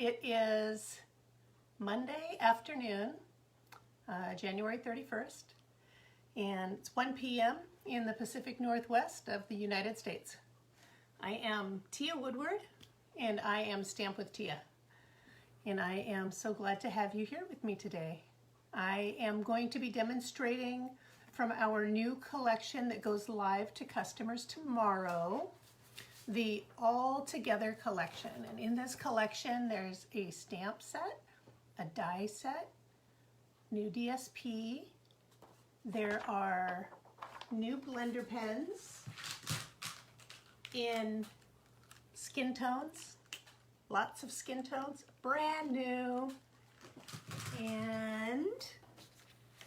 It is Monday afternoon, January 31st, and it's 1 p.m. in the Pacific Northwest of the United States. I am Tia Woodward, and I am Stamp with Tia. And I am so glad to have you here with me today. I am going to be demonstrating from our new collection that goes live to customers tomorrow, the All Together collection. And in this collection, there's a stamp set, a die set, new DSP, there are new blender pens in skin tones, lots of skin tones, brand new. And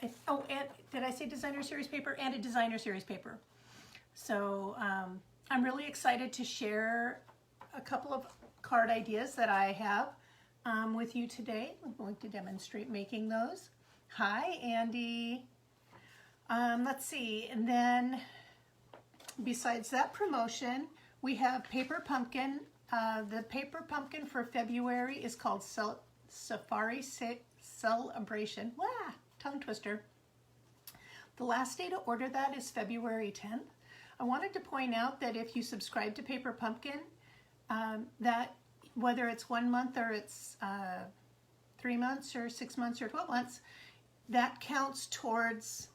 and did I say designer series paper? And a designer series paper. So I'm really excited to share a couple of card ideas that I have with you today. I'm going to demonstrate making those. Hi, Andy. Let's see, and then besides that promotion, we have Paper Pumpkin. The Paper Pumpkin for February is called Safari Celebration. Wah, tongue twister. The last day to order that is February 10th. I wanted to point out that if you subscribe to Paper Pumpkin, that whether it's 1 month or it's 3 months or 6 months or 12 months, that counts towards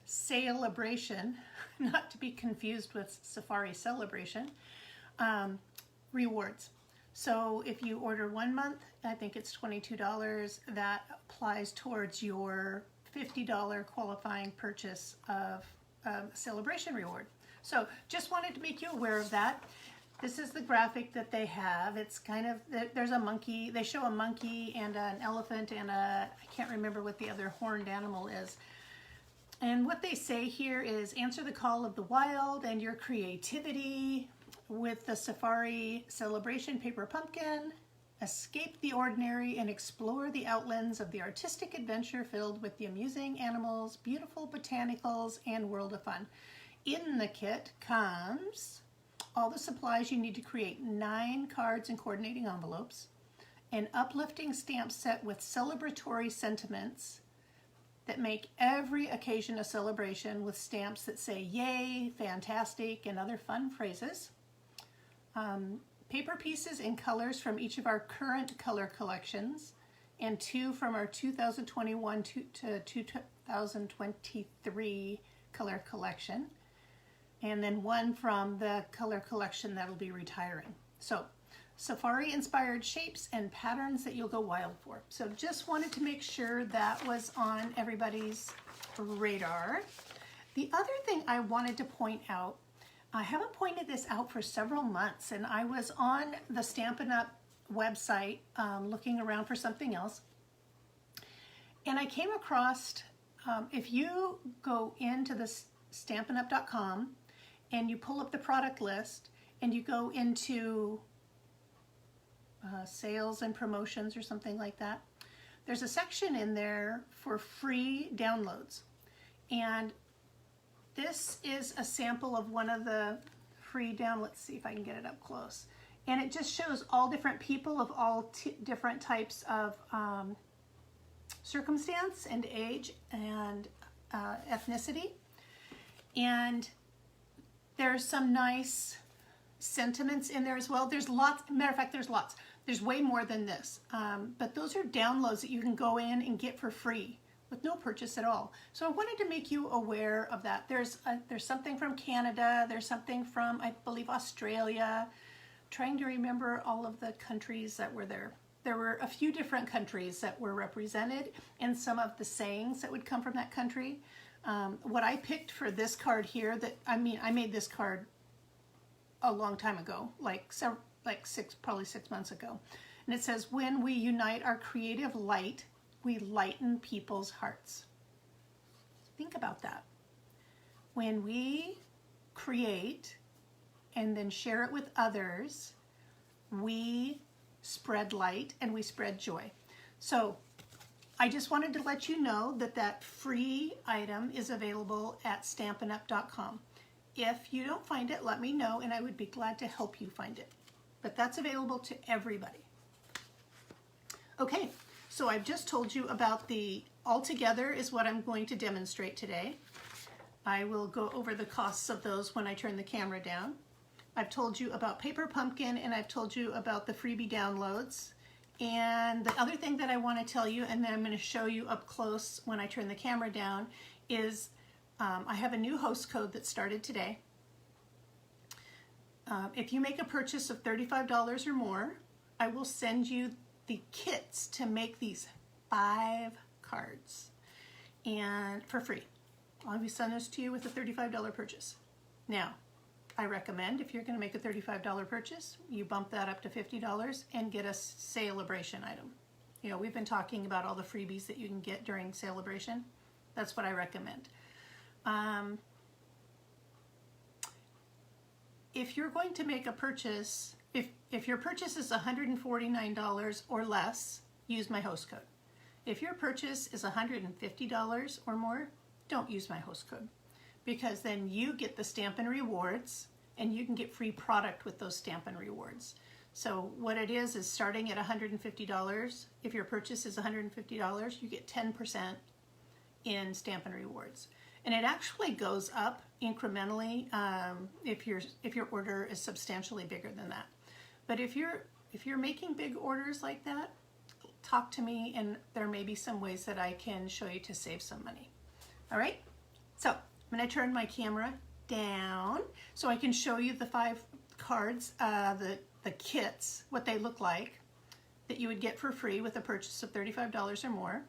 Celebration, not to be confused with Safari Celebration, rewards. So if you order 1 month, I think it's $22, that applies towards your $50 qualifying purchase of Celebration reward. So just wanted to make you aware of that. This is the graphic that they have. It's kind of, there's a monkey, they show a monkey and an elephant and I can't remember what the other horned animal is. And what they say here is answer the call of the wild and your creativity with the Safari Celebration Paper Pumpkin. Escape the ordinary and explore the outlands of the artistic adventure filled with the amusing animals, beautiful botanicals, and world of fun. In the kit comes all the supplies you need to create 9 cards and coordinating envelopes, an uplifting stamp set with celebratory sentiments that make every occasion a celebration with stamps that say yay, fantastic, and other fun phrases. Paper pieces in colors from each of our current color collections, and 2 from our 2021 to 2023 color collection, and then 1 from the color collection that'll be retiring. So Safari inspired shapes and patterns that you'll go wild for. So just wanted to make sure that was on everybody's radar. The other thing I wanted to point out, I haven't pointed this out for several months, and I was on the Stampin' Up website looking around for something else, and I came across, if you go into the stampinup.com and you pull up the product list and you go into sales and promotions or something like that, there's a section in there for free downloads, and this is a sample of one of the free let's see if I can get it up close. And it just shows all different people of all different types of circumstance and age and ethnicity. And there's some nice sentiments in there as well. There's lots, matter of fact, there's lots. There's way more than this. But those are downloads that you can go in and get for free, with no purchase at all. So I wanted to make you aware of that. There's something from Canada, there's something from, I believe, Australia. Trying to remember all of the countries that were there. There were a few different countries that were represented and some of the sayings that would come from that country. What I picked for this card here, I made this card a long time ago, probably 6 months ago. And it says, when we unite our creative light, we lighten people's hearts. Think about that. When we create and then share it with others, we spread light and we spread joy. So I just wanted to let you know that that free item is available at stampinup.com. If you don't find it, let me know and I would be glad to help you find it. But that's available to everybody. Okay, so I've just told you about the altogether is what I'm going to demonstrate today. I will go over the costs of those when I turn the camera down. I've told you about Paper Pumpkin, and I've told you about the freebie downloads. And the other thing that I want to tell you, and then I'm going to show you up close when I turn the camera down, is I have a new host code that started today. If you make a purchase of $35 or more, I will send you the kits to make these 5 cards, and for free. I'll be sending this to you with a $35 purchase. Now, I recommend if you're going to make a $35 purchase, you bump that up to $50 and get a celebration item. You know, we've been talking about all the freebies that you can get during celebration. That's what I recommend. If you're going to make a purchase, if your purchase is $149 or less, use my host code. If your purchase is $150 or more, don't use my host code, because then you get the Stampin Rewards and you can get free product with those Stampin Rewards. So what it is starting at $150, if your purchase is $150, you get 10% in Stampin Rewards. And it actually goes up incrementally if your order is substantially bigger than that. But if you're making big orders like that, talk to me, and there may be some ways that I can show you to save some money. All right, so I'm going to turn my camera down so I can show you the 5 cards, the kits, what they look like, that you would get for free with a purchase of $35 or more,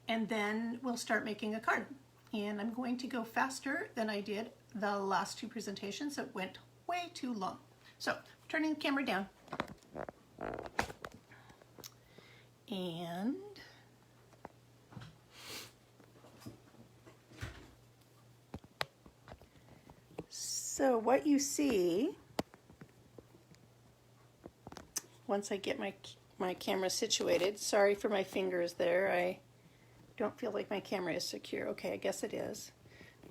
and then we'll start making a card. And I'm going to go faster than I did the last 2 presentations. It went way too long. So, turning the camera down. And so what you see, once I get my camera situated, sorry for my fingers there, I don't feel like my camera is secure. Okay, I guess it is.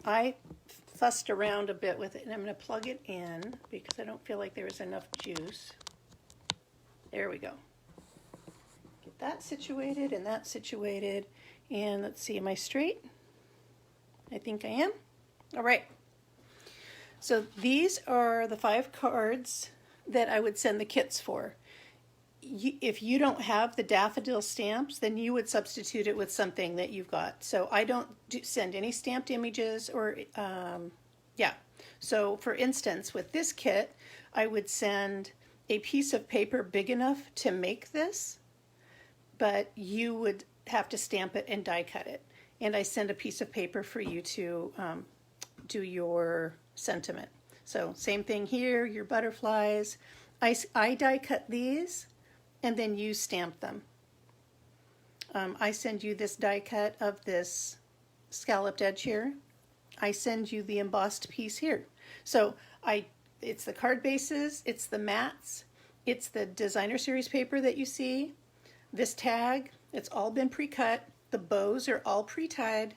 I fussed around a bit with it, and I'm going to plug it in because I don't feel like there is enough juice. There we go. Get that situated and that situated. And let's see, am I straight? I think I am. All right. So these are the 5 cards that I would send the kits for. If you don't have the daffodil stamps, then you would substitute it with something that you've got. So I don't send any stamped images or, yeah. So for instance, with this kit, I would send a piece of paper big enough to make this, but you would have to stamp it and die cut it. And I send a piece of paper for you to do your sentiment. So same thing here, your butterflies. I die cut these, and then you stamp them. I send you this die cut of this scalloped edge here. I send you the embossed piece here. So it's the card bases, it's the mats, it's the designer series paper that you see, this tag, it's all been pre-cut, the bows are all pre-tied,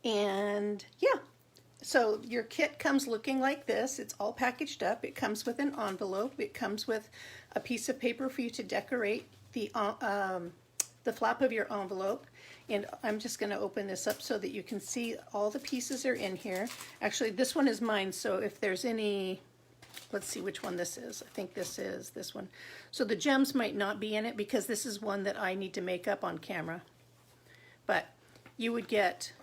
and yeah. So your kit comes looking like this. It's all packaged up. It comes with an envelope. It comes with a piece of paper for you to decorate the flap of your envelope. And I'm just going to open this up so that you can see all the pieces are in here. Actually, this one is mine, so if there's any, let's see which one this is. I think this is this one. So the gems might not be in it because this is one that I need to make up on camera. But you would get...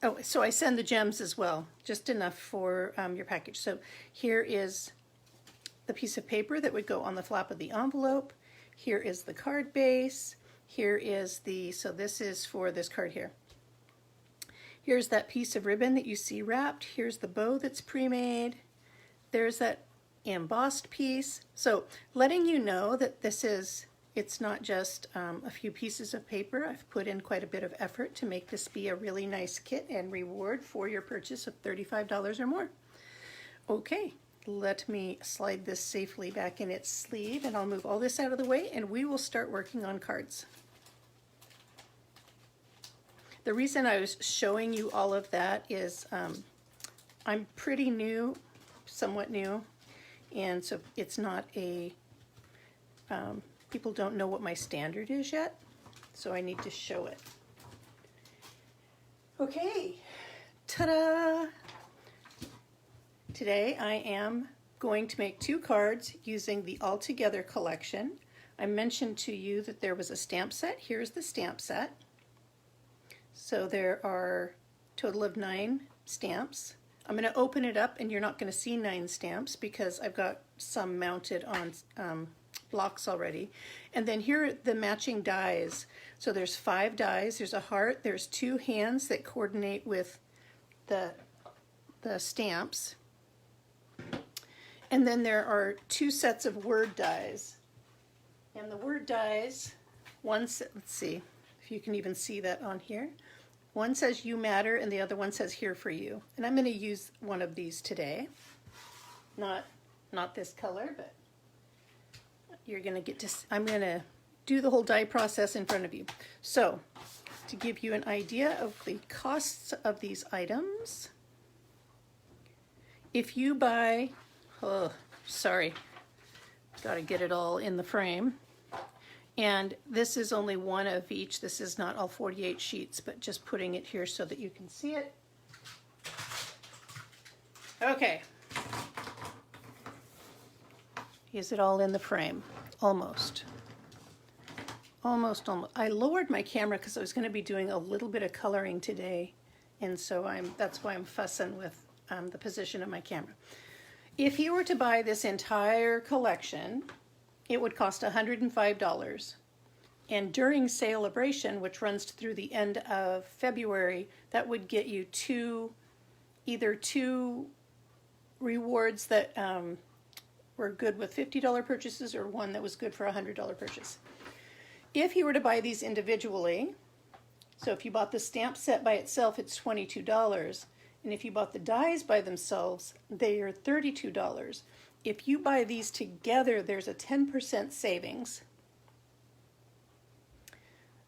Oh, so I send the gems as well, just enough for your package. So here is the piece of paper that would go on the flap of the envelope. Here is the card base. Here is so this is for this card here. Here's that piece of ribbon that you see wrapped. Here's the bow that's pre-made. There's that embossed piece. So letting you know that it's not just a few pieces of paper. I've put in quite a bit of effort to make this be a really nice kit and reward for your purchase of $35 or more. Okay, let me slide this safely back in its sleeve, and I'll move all this out of the way, and we will start working on cards. The reason I was showing you all of that is I'm pretty new, somewhat new, and so it's not a people don't know what my standard is yet, so I need to show it. Okay, ta-da! Today I am going to make 2 cards using the All Together collection. I mentioned to you that there was a stamp set. Here's the stamp set. So there are a total of 9 stamps. I'm going to open it up and you're not going to see 9 stamps because I've got some mounted on blocks already. And then here are the matching dies. So there's 5 dies, there's a heart, there's 2 hands that coordinate with the stamps. And then there are 2 sets of word dies. And the word dies, let's see if you can even see that on here. One says you matter and the other one says here for you. And I'm going to use one of these today. Not this color, but you're going to get to, I'm going to do the whole die process in front of you. So to give you an idea of the costs of these items, if you buy, oh, sorry, got to get it all in the frame. And this is only one of each. This is not all 48 sheets, but just putting it here so that you can see it. Okay. Is it all in the frame? Almost. Almost. I lowered my camera because I was going to be doing a little bit of coloring today. And so that's why I'm fussing with the position of my camera. If you were to buy this entire collection, it would cost $105. And during Celebration, which runs through the end of February, that would get you either two rewards that were good with $50 purchases or one that was good for a $100 purchase. If you were to buy these individually, so if you bought the stamp set by itself, it's $22. And if you bought the dies by themselves, they are $32. If you buy these together, there's a 10% savings.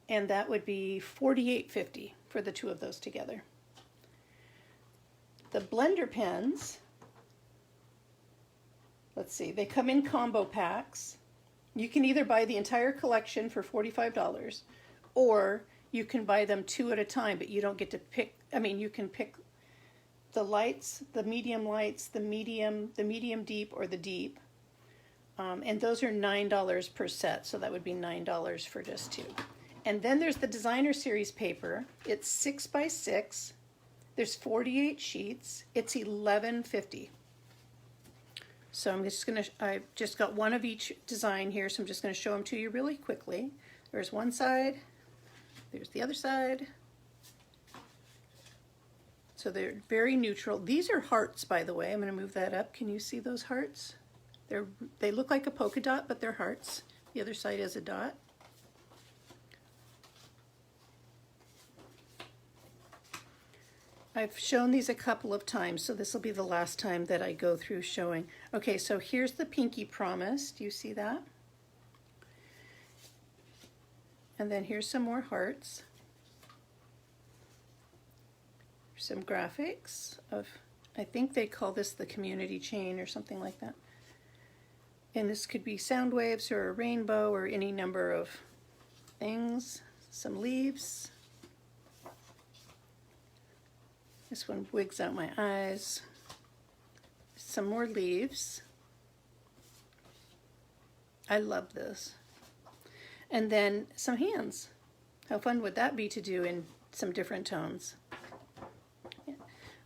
And that would be $48.50 for the 2 of those together. The blender pens, let's see, they come in combo packs. You can either buy the entire collection for $45, or you can buy them 2 at a time, but you don't get to pick, you can pick the lights, the medium, the medium deep, or the deep. And those are $9 per set, so that would be $9 for just 2. And then there's the Designer Series paper. It's 6 by 6. There's 48 sheets. It's $11.50. So I've just got one of each design here, so I'm just gonna show them to you really quickly. There's one side, there's the other side. So they're very neutral. These are hearts, by the way. I'm going to move that up. Can you see those hearts? They look like a polka dot, but they're hearts. The other side is a dot. I've shown these a couple of times, so this will be the last time that I go through showing. Okay, so here's the Pinky Promise. Do you see that? And then here's some more hearts. Some graphics of, I think they call this the community chain or something like that. And this could be sound waves or a rainbow or any number of things. Some leaves. This one wigs out my eyes. Some more leaves. I love this. And then some hands. How fun would that be to do in some different tones?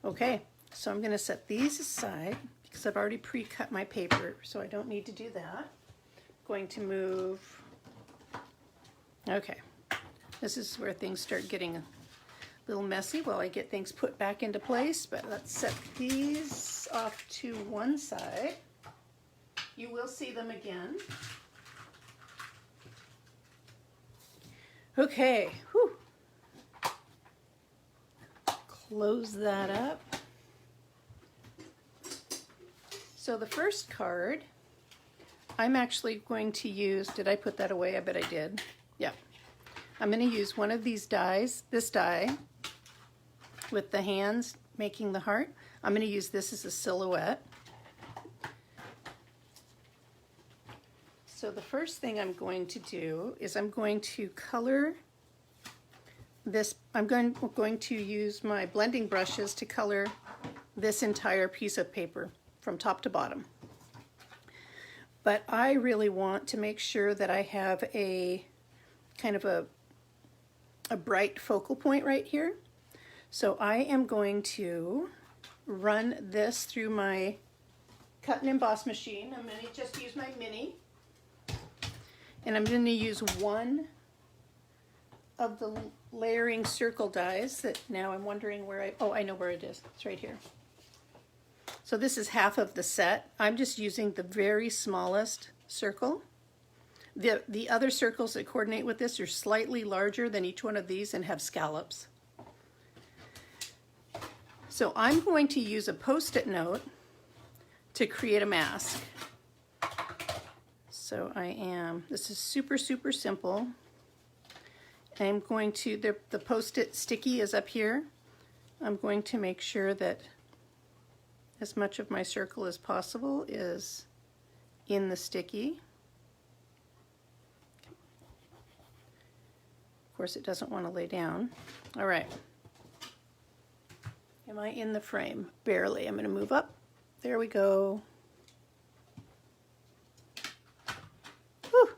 Okay, so I'm going to set these aside because I've already pre-cut my paper, so I don't need to do that. I'm going to move. Okay, this is where things start getting a little messy while I get things put back into place, but let's set these off to one side. You will see them again. Okay, whew. Close that up. So the first card, I'm actually going to use, did I put that away? I bet I did. Yeah. I'm going to use one of these dies, this die, with the hands making the heart. I'm going to use this as a silhouette. So the first thing I'm going to do is I'm going to color this. I'm going to use my blending brushes to color this entire piece of paper from top to bottom. But I really want to make sure that I have a kind of a bright focal point right here. So I am going to run this through my cut and emboss machine. I'm going to just use my mini. And I'm going to use one of the layering circle dies that now I'm wondering where I know where it is. It's right here. So this is half of the set. I'm just using the very smallest circle. The other circles that coordinate with this are slightly larger than each one of these and have scallops. So I'm going to use a Post-it note to create a mask. So this is super, super simple. I'm going to, the Post-it sticky is up here. I'm going to make sure that as much of my circle as possible is in the sticky. Of course, it doesn't want to lay down. All right. Am I in the frame? Barely. I'm going to move up. There we go. Whew.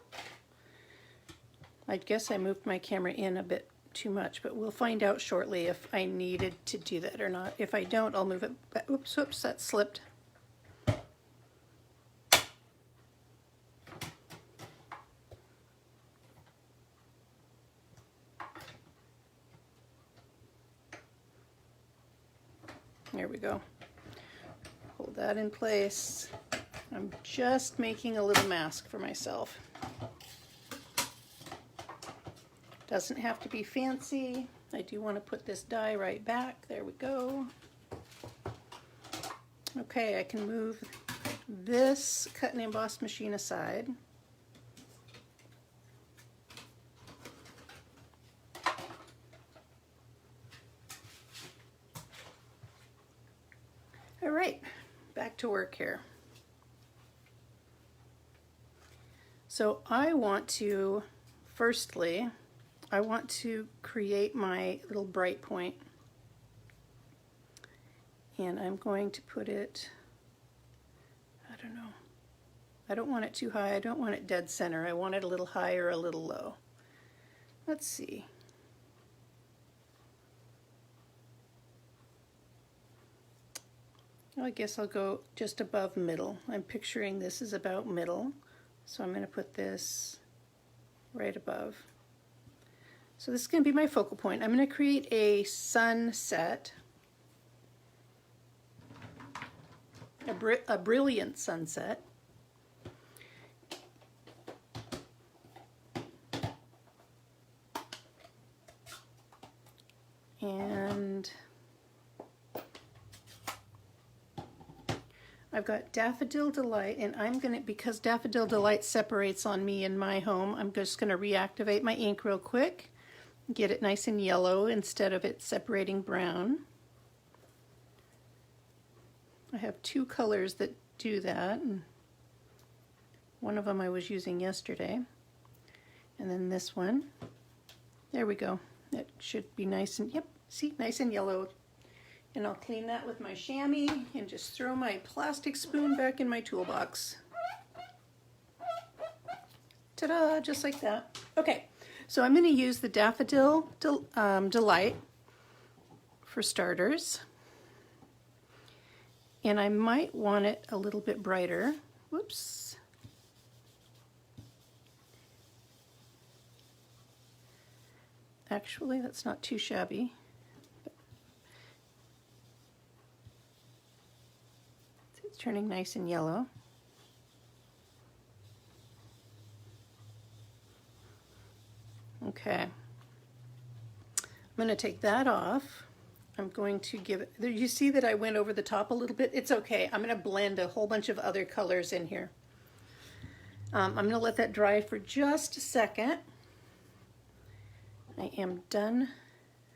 I guess I moved my camera in a bit too much, but we'll find out shortly if I needed to do that or not. If I don't, I'll move it back. Oops, whoops, that slipped. There we go. Hold that in place. I'm just making a little mask for myself. Doesn't have to be fancy. I do want to put this die right back. There we go. Okay, I can move this cut and emboss machine aside. All right, back to work here. So I want to, firstly, I want to create my little bright point. And I'm going to put it, I don't know. I don't want it too high. I don't want it dead center. I want it a little high or a little low. Let's see. I guess I'll go just above middle. I'm picturing this is about middle. So I'm going to put this right above. So this is going to be my focal point. I'm going to create a sunset, a brilliant sunset. And I've got Daffodil Delight, and I'm going to, because Daffodil Delight separates on me in my home, I'm just going to reactivate my ink real quick, get it nice and yellow instead of it separating brown. I have two colors that do that, and one of them I was using yesterday. And then this one, there we go. It should be nice and, yep, see, nice and yellow. And I'll clean that with my chamois and just throw my plastic spoon back in my toolbox. Ta-da, just like that. Okay, so I'm going to use the Daffodil Delight for starters. And I might want it a little bit brighter. Whoops. Actually, that's not too shabby. It's turning nice and yellow. Okay. I'm going to take that off. I'm going to give it, you see that I went over the top a little bit? It's okay. I'm going to blend a whole bunch of other colors in here. I'm going to let that dry for just a second. I am done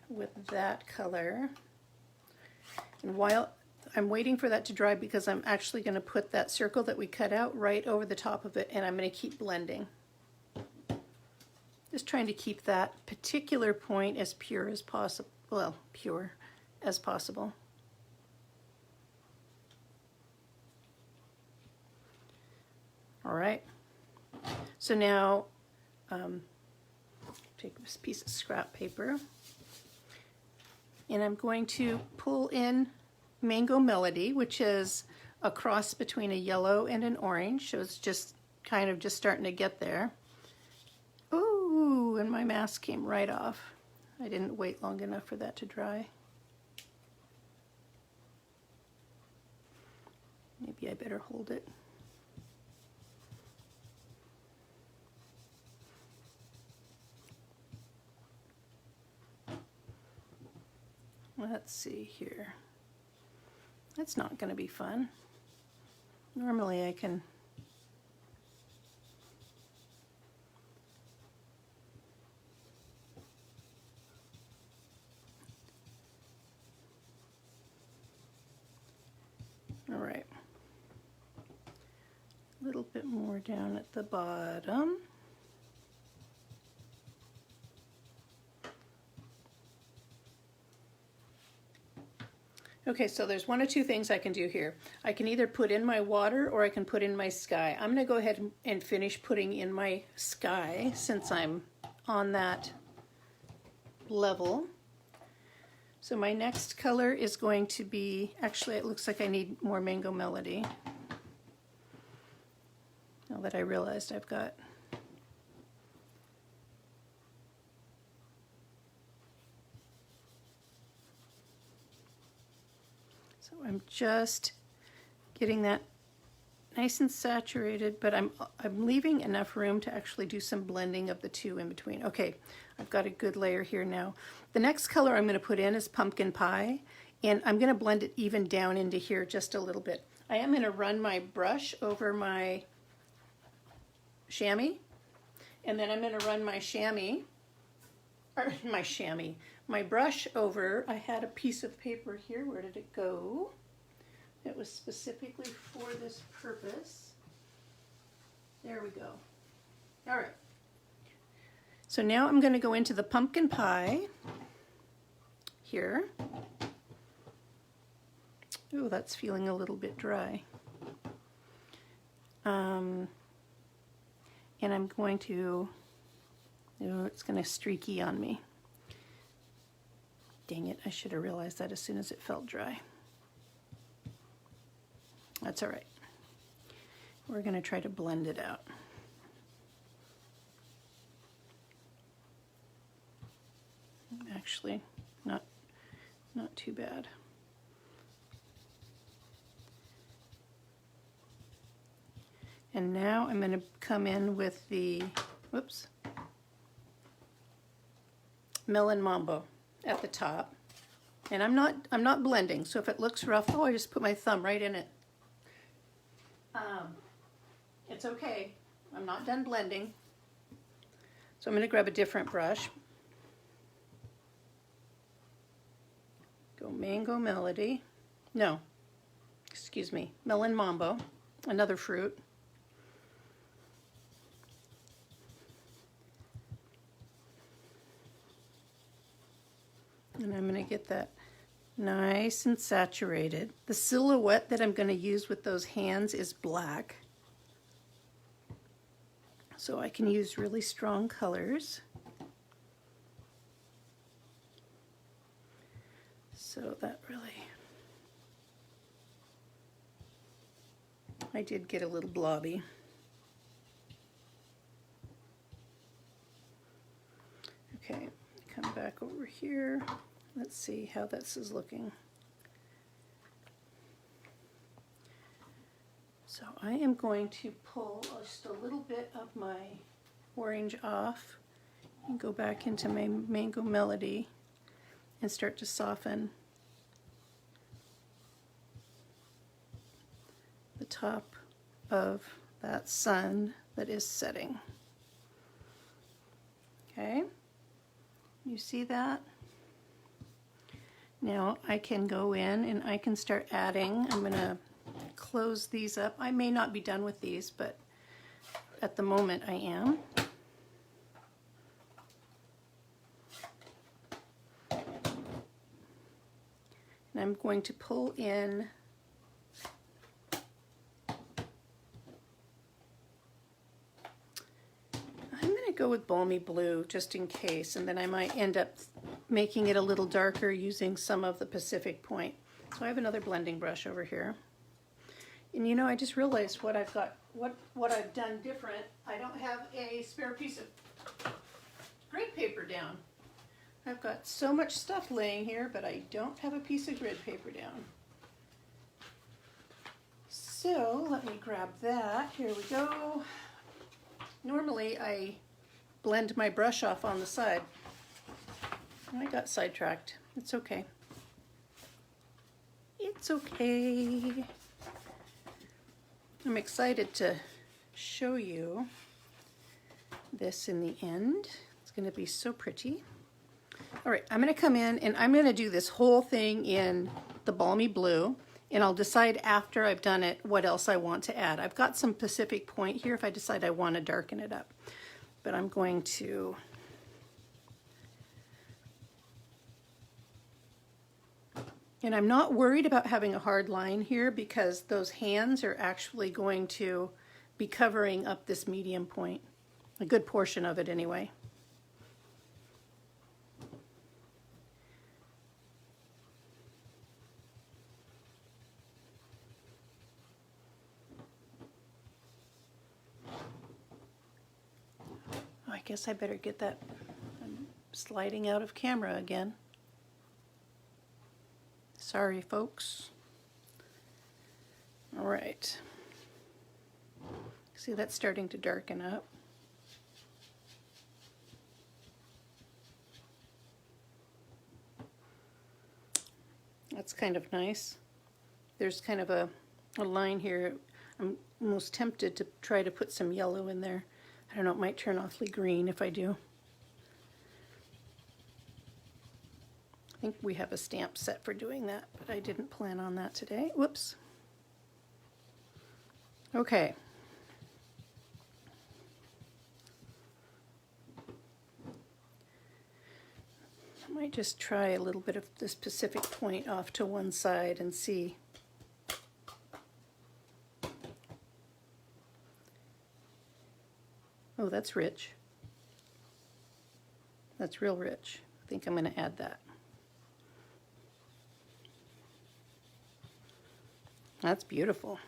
with that color. And while I'm waiting for that to dry because I'm actually going to put that circle that we cut out right over the top of it, and I'm going to keep blending. Just trying to keep that particular point as pure as possible. Well, pure as possible. All right. So now, take this piece of scrap paper, and I'm going to pull in Mango Melody, which is a cross between a yellow and an orange, so it's just kind of just starting to get there. Ooh, and my mask came right off. I didn't wait long enough for that to dry. Maybe I better hold it. Let's see here. That's not going to be fun. Normally I can all right. A little bit more down at the bottom. Okay, so there's one or two things I can do here. I can either put in my water or I can put in my sky. I'm going to go ahead and finish putting in my sky since I'm on that level. So my next color is going to be, actually it looks like I need more Mango Melody. Now that I realized I've got I'm just getting that nice and saturated, but I'm leaving enough room to actually do some blending of the two in between. Okay, I've got a good layer here now. The next color I'm going to put in is Pumpkin Pie, and I'm going to blend it even down into here just a little bit. I am going to run my brush over my chamois, and then I'm going to run my my brush over. I had a piece of paper here. Where did it go? It was specifically for this purpose. There we go. All right. So now I'm going to go into the pumpkin pie here. Oh, that's feeling a little bit dry. And I'm going to, oh, it's going to streaky on me. Dang it, I should have realized that as soon as it felt dry. That's all right. We're going to try to blend it out. Actually, not too bad. And now I'm going to come in with the, whoops, Melon Mambo at the top. And I'm not blending, so if it looks rough, oh, I just put my thumb right in it. It's okay. I'm not done blending. So I'm going to grab a different brush. Go Mango Melody. No, excuse me, Melon Mambo, another fruit. And I'm going to get that nice and saturated. The silhouette that I'm going to use with those hands is black. So I can use really strong colors. So that really, I did get a little blobby. Okay, come back over here. Let's see how this is looking. So I am going to pull just a little bit of my orange off and go back into my Mango Melody and start to soften the top of that sun that is setting. Okay, you see that? Now I can go in and I can start adding. I'm going to close these up. I may not be done with these, but at the moment I am. And I'm going to pull in go with balmy blue just in case, and then I might end up making it a little darker using some of the Pacific Point. So I have another blending brush over here. And you know, I just realized what I've got, what I've done different. I don't have a spare piece of grid paper down. I've got so much stuff laying here, but I don't have a piece of grid paper down. So let me grab that. Here we go. Normally I blend my brush off on the side. I got sidetracked. It's okay. It's okay. I'm excited to show you this in the end. It's going to be so pretty. All right, I'm going to come in and I'm going to do this whole thing in the balmy blue, and I'll decide after I've done it what else I want to add. I've got some Pacific Point here if I decide I want to darken it up. But I'm going to and I'm not worried about having a hard line here because those hands are actually going to be covering up this medium point, a good portion of it anyway. I guess I better get that. I'm sliding out of camera again. Sorry, folks. All right. See, that's starting to darken up. That's kind of nice. There's kind of a line here. I'm almost tempted to try to put some yellow in there. I don't know, it might turn awfully green if I do. I think we have a stamp set for doing that, but I didn't plan on that today. Whoops. Okay. I might just try a little bit of this Pacific Point off to one side and see. Oh, that's rich. That's real rich. I think I'm going to add that. That's beautiful.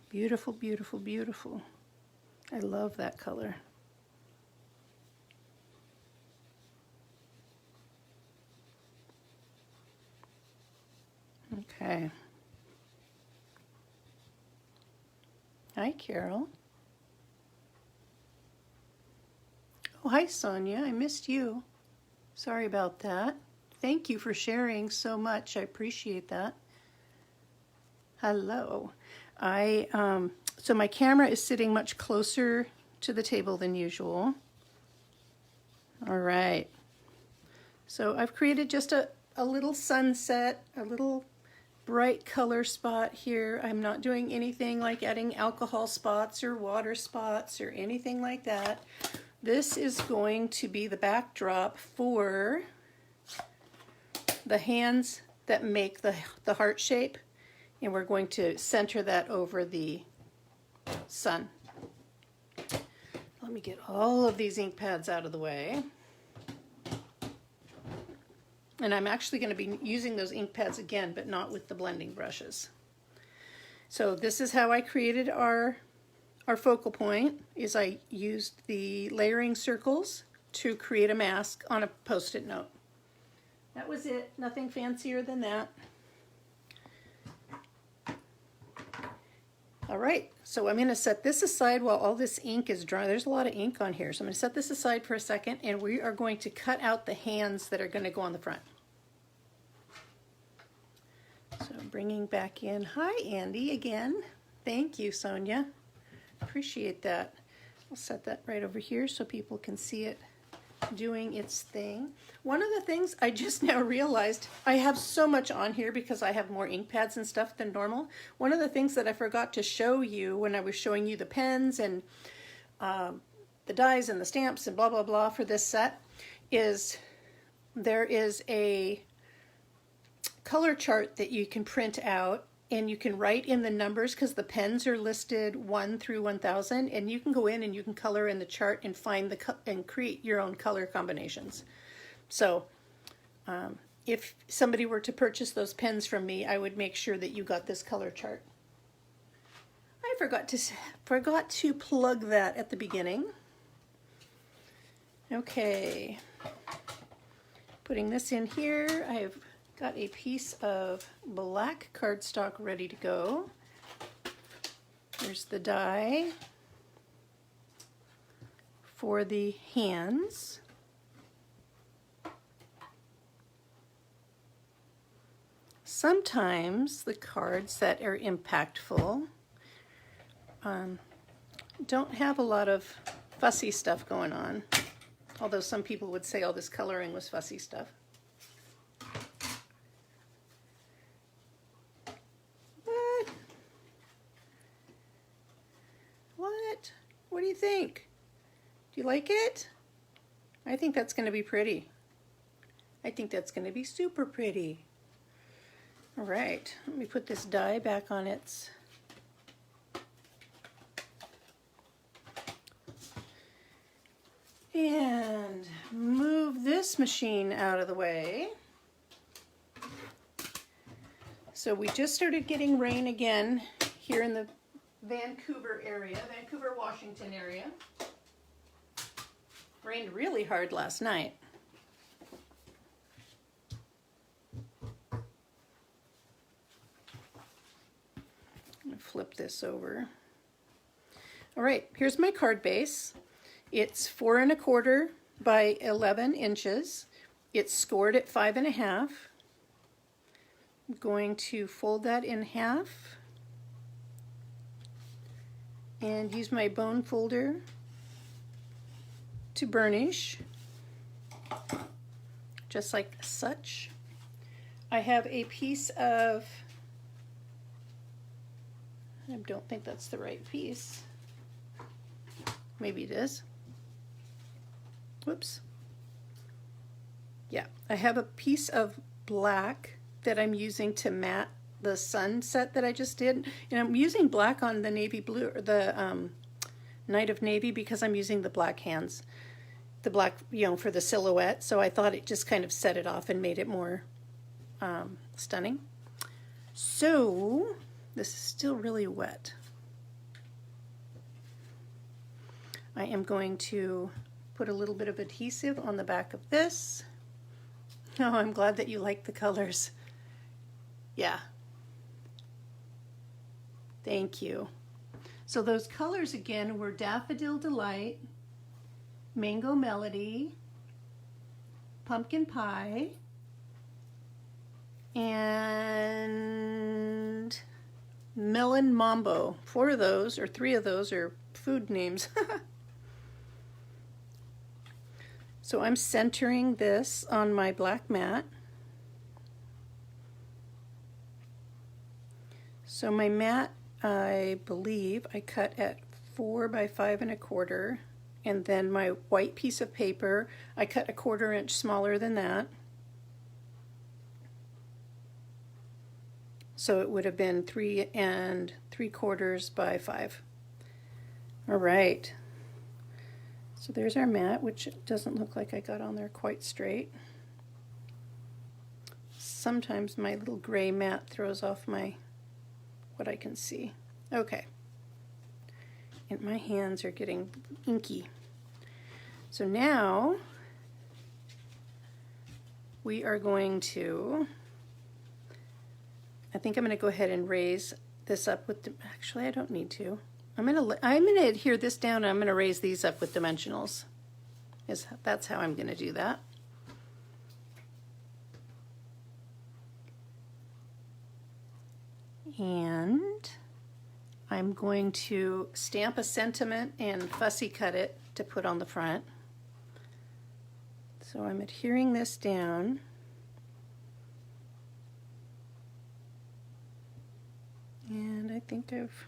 Beautiful, beautiful, beautiful. I love that color. Okay. Hi, Carol. Oh, hi, Sonia. I missed you. Sorry about that. Thank you for sharing so much. I appreciate that. Hello. So my camera is sitting much closer to the table than usual. All right. So I've created just a little sunset, a little bright color spot here. I'm not doing anything like adding alcohol spots or water spots or anything like that. This is going to be the backdrop for the hands that make the heart shape, and we're going to center that over the sun. Let me get all of these ink pads out of the way. And I'm actually going to be using those ink pads again, but not with the blending brushes. So this is how I created our focal point, is I used the layering circles to create a mask on a Post-it note. That was it, nothing fancier than that. All right, so I'm going to set this aside while all this ink is dry. There's a lot of ink on here, so I'm going to set this aside for a second, and we are going to cut out the hands that are going to go on the front. So I'm bringing back in, hi Andy again. Thank you, Sonia. Appreciate that. I'll set that right over here so people can see it doing its thing. One of the things I just now realized, I have so much on here because I have more ink pads and stuff than normal. One of the things that I forgot to show you when I was showing you the pens and the dies and the stamps and blah blah blah for this set is there is a color chart that you can print out, and you can write in the numbers because the pens are listed 1 through 1000, and you can go in and you can color in the chart and find and create your own color combinations. So if somebody were to purchase those pens from me, I would make sure that you got this color chart. I forgot to plug that at the beginning. Okay, putting this in here, I've got a piece of black cardstock ready to go. There's the die for the hands. Sometimes the cards that are impactful don't have a lot of fussy stuff going on, although some people would say all this coloring was fussy stuff. What do you think? Do you like it? I think that's going to be pretty. I think that's going to be super pretty. All right, let me put this die back on its and move this machine out of the way. So we just started getting rain again here in the Vancouver area, Vancouver, Washington area. Rained really hard last night. I'm going to flip this over. All right, here's my card base. It's 4 1/4 by 11 inches. It's scored at 5 1/2. I'm going to fold that in half and use my bone folder to burnish, just like such. I have a piece of, I don't think that's the right piece. Maybe it is. Whoops. Yeah, I have a piece of black that I'm using to matte the sunset that I just did, and I'm using black on the navy blue, or the Night of Navy, because I'm using the black hands, the black, for the silhouette. So I thought it just kind of set it off and made it more stunning. So this is still really wet. I am going to put a little bit of adhesive on the back of this. Oh, I'm glad that you like the colors. Yeah. Thank you. So those colors again were Daffodil Delight, Mango Melody, Pumpkin Pie, and Melon Mambo. 4 of those, or 3 of those, are food names. So I'm centering this on my black mat. So my mat, I believe I cut at 4 by 5 1/4, and then my white piece of paper I cut 1/4 inch smaller than that. So it would have been 3 3/4 by 5. All right. So there's our mat, which doesn't look like I got on there quite straight. Sometimes my little gray mat throws off what I can see. Okay. And my hands are getting inky. So now we are going to, I think I'm going to go ahead and raise this up with, actually I don't need to. I'm going to adhere this down, and I'm going to raise these up with dimensionals. That's how I'm going to do that. And I'm going to stamp a sentiment and fussy cut it to put on the front. So I'm adhering this down. And I think I've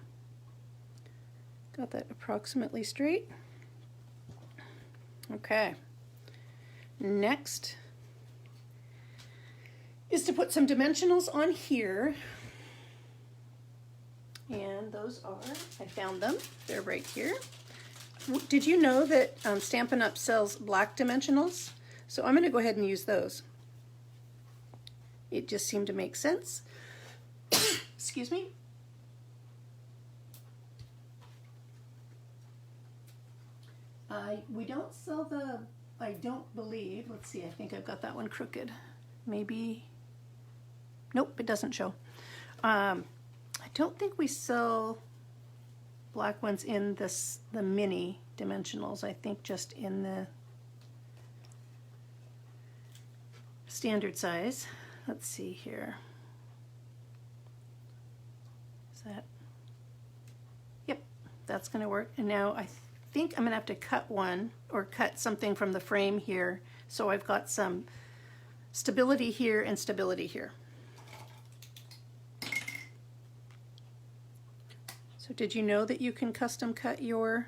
got that approximately straight. Okay. Next is to put some dimensionals on here. And those are, I found them, they're right here. Did you know that Stampin' Up! Sells black dimensionals? So I'm going to go ahead and use those. It just seemed to make sense. Excuse me. We don't sell the, I don't believe, let's see, I think I've got that one crooked. Maybe, nope, it doesn't show. I don't think we sell black ones in the mini dimensionals. I think just in the standard size. Let's see here. Is that? Yep, that's going to work. And now I think I'm going to have to cut one or cut something from the frame here. So I've got some stability here and stability here. So did you know that you can custom cut your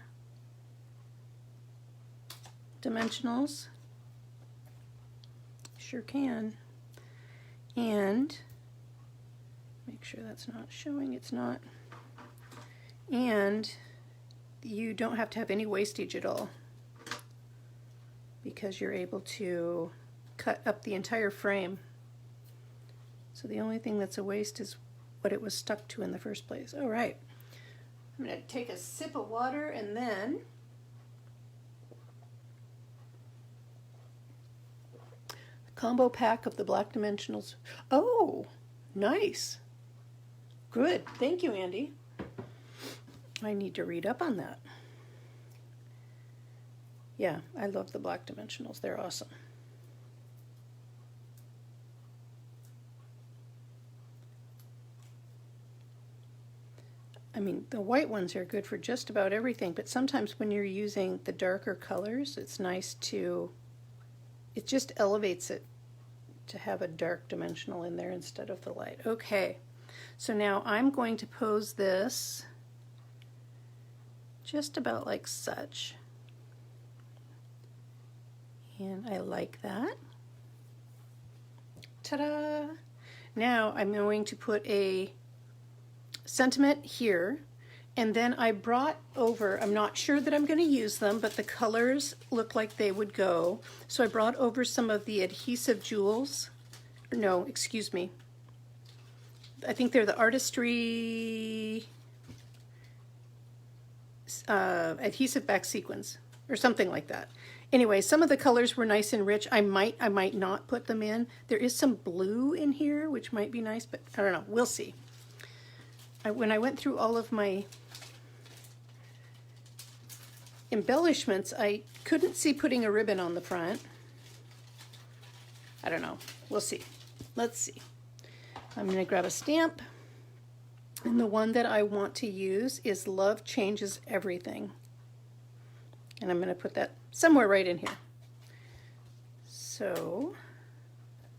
dimensionals? Sure can. And make sure that's not showing, it's not. And you don't have to have any wastage at all because you're able to cut up the entire frame. So the only thing that's a waste is what it was stuck to in the first place. All right. I'm going to take a sip of water and then a combo pack of the black dimensionals. Oh, nice. Good. Thank you, Andy. I need to read up on that. Yeah, I love the black dimensionals. They're awesome. I mean, the white ones are good for just about everything, but sometimes when you're using the darker colors, it's nice to, it just elevates it to have a dark dimensional in there instead of the light. Okay, so now I'm going to pose this just about like such. And I like that. Ta-da! Now I'm going to put a sentiment here, and then I brought over, I'm not sure that I'm going to use them, but the colors look like they would go. So I brought over some of the adhesive jewels. No, excuse me. I think they're the Artistry adhesive back sequins or something like that. Anyway, some of the colors were nice and rich. I might not put them in. There is some blue in here, which might be nice, but I don't know. We'll see. When I went through all of my embellishments, I couldn't see putting a ribbon on the front. I don't know. We'll see. Let's see. I'm going to grab a stamp. And the one that I want to use is Love Changes Everything. And I'm going to put that somewhere right in here. So,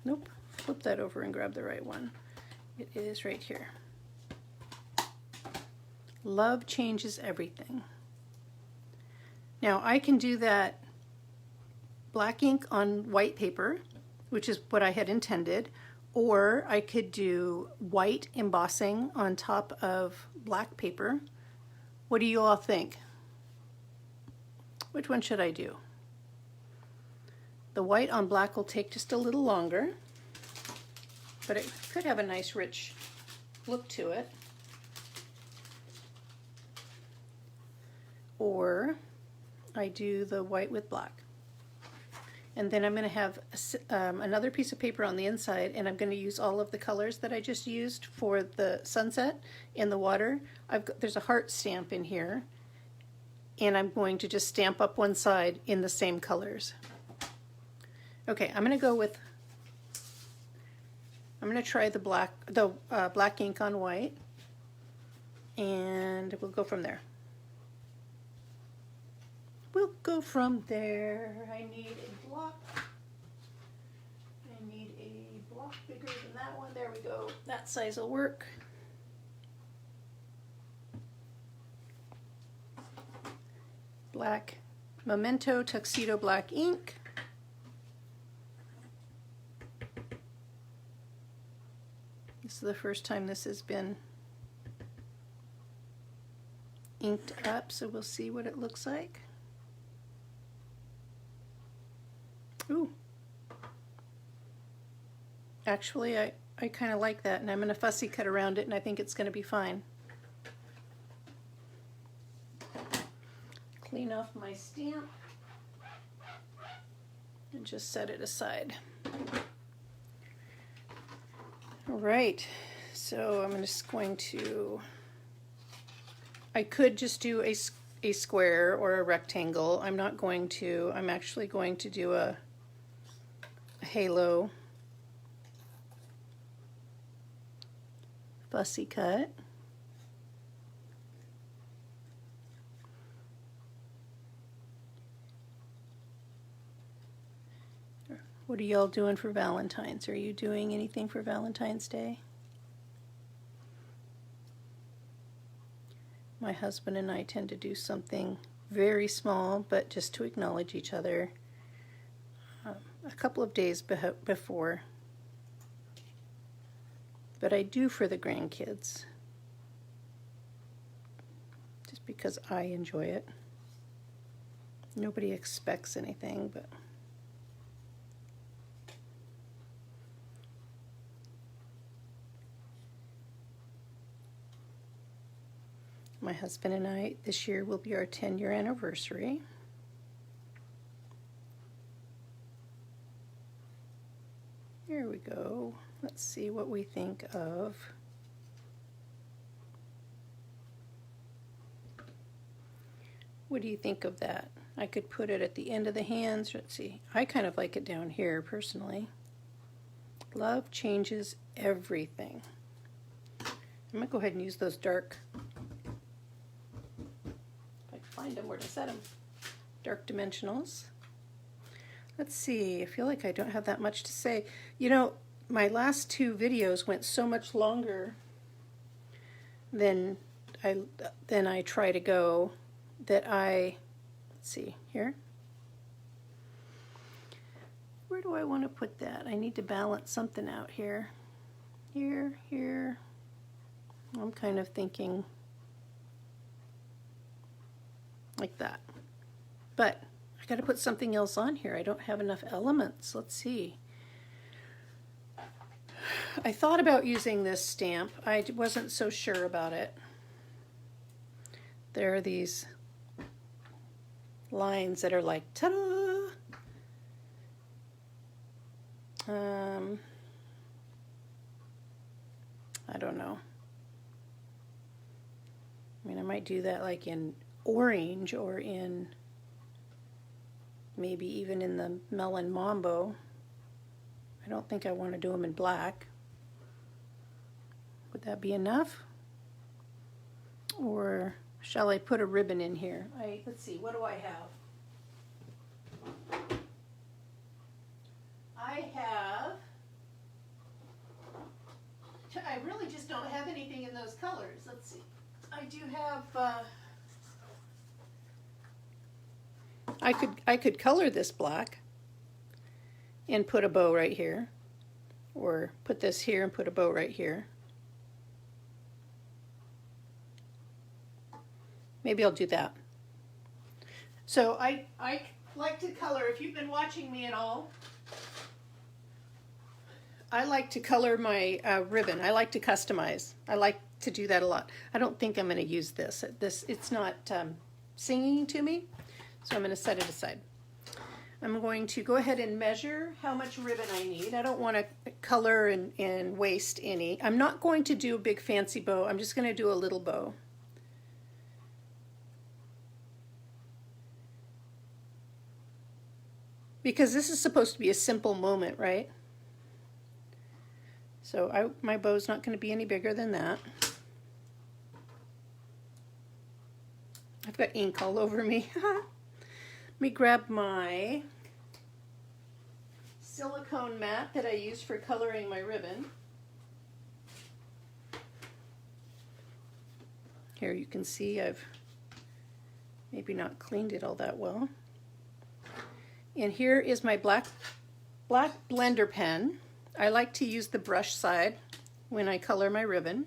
nope. Flip that over and grab the right one. It is right here. Love Changes Everything. Now I can do that black ink on white paper, which is what I had intended, or I could do white embossing on top of black paper. What do you all think? Which one should I do? The white on black will take just a little longer, but it could have a nice rich look to it. Or I do the white with black. And then I'm going to have another piece of paper on the inside, and I'm going to use all of the colors that I just used for the sunset in the water. There's a heart stamp in here, and I'm going to just stamp up one side in the same colors. Okay, I'm going to try the black ink on white. and we'll go from there. We'll go from there. I need a block. I need a block bigger than that one. There we go. That size will work. Black Memento Tuxedo Black ink. This is the first time this has been inked up, so we'll see what it looks like. Ooh. Actually, I kind of like that, and I'm going to fussy cut around it, and I think it's going to be fine. Clean off my stamp and just set it aside. All right, so I'm just going to, I could just do a square or a rectangle. I'm not going to. I'm actually going to do a halo fussy cut. What are y'all doing for Valentine's? Are you doing anything for Valentine's Day? My husband and I tend to do something very small, but just to acknowledge each other a couple of days before. But I do for the grandkids, just because I enjoy it. Nobody expects anything, but my husband and I, this year will be our 10-year anniversary. Here we go. Let's see what we think of. What do you think of that? I could put it at the end of the hands. Let's see. I kind of like it down here personally. Love changes everything. I'm going to go ahead and use those dark, if I can find them where to set them, dark dimensionals. Let's see. I feel like I don't have that much to say. You know, my last two videos went so much longer than I try to go that let's see here. Where do I want to put that? I need to balance something out here. Here. I'm kind of thinking like that. But I got to put something else on here. I don't have enough elements. Let's see. I thought about using this stamp. I wasn't so sure about it. There are these lines that are like, ta-da! I don't know. I mean, I might do that like in orange or in maybe even in the Melon Mambo. I don't think I want to do them in black. Would that be enough? Or shall I put a ribbon in here? Let's see, what do I have? I really just don't have anything in those colors. Let's see. I do have, I could color this black and put a bow right here, or put this here and put a bow right here. Maybe I'll do that. So I like to color, if you've been watching me at all, I like to color my ribbon. I like to customize. I like to do that a lot. I don't think I'm going to use this. It's not singing to me, so I'm going to set it aside. I'm going to go ahead and measure how much ribbon I need. I don't want to color and waste any. I'm not going to do a big fancy bow. I'm just going to do a little bow. Because this is supposed to be a simple moment, right? So my bow's not going to be any bigger than that. I've got ink all over me. Let me grab my silicone mat that I use for coloring my ribbon. Here you can see I've maybe not cleaned it all that well. And here is my black blender pen. I like to use the brush side when I color my ribbon.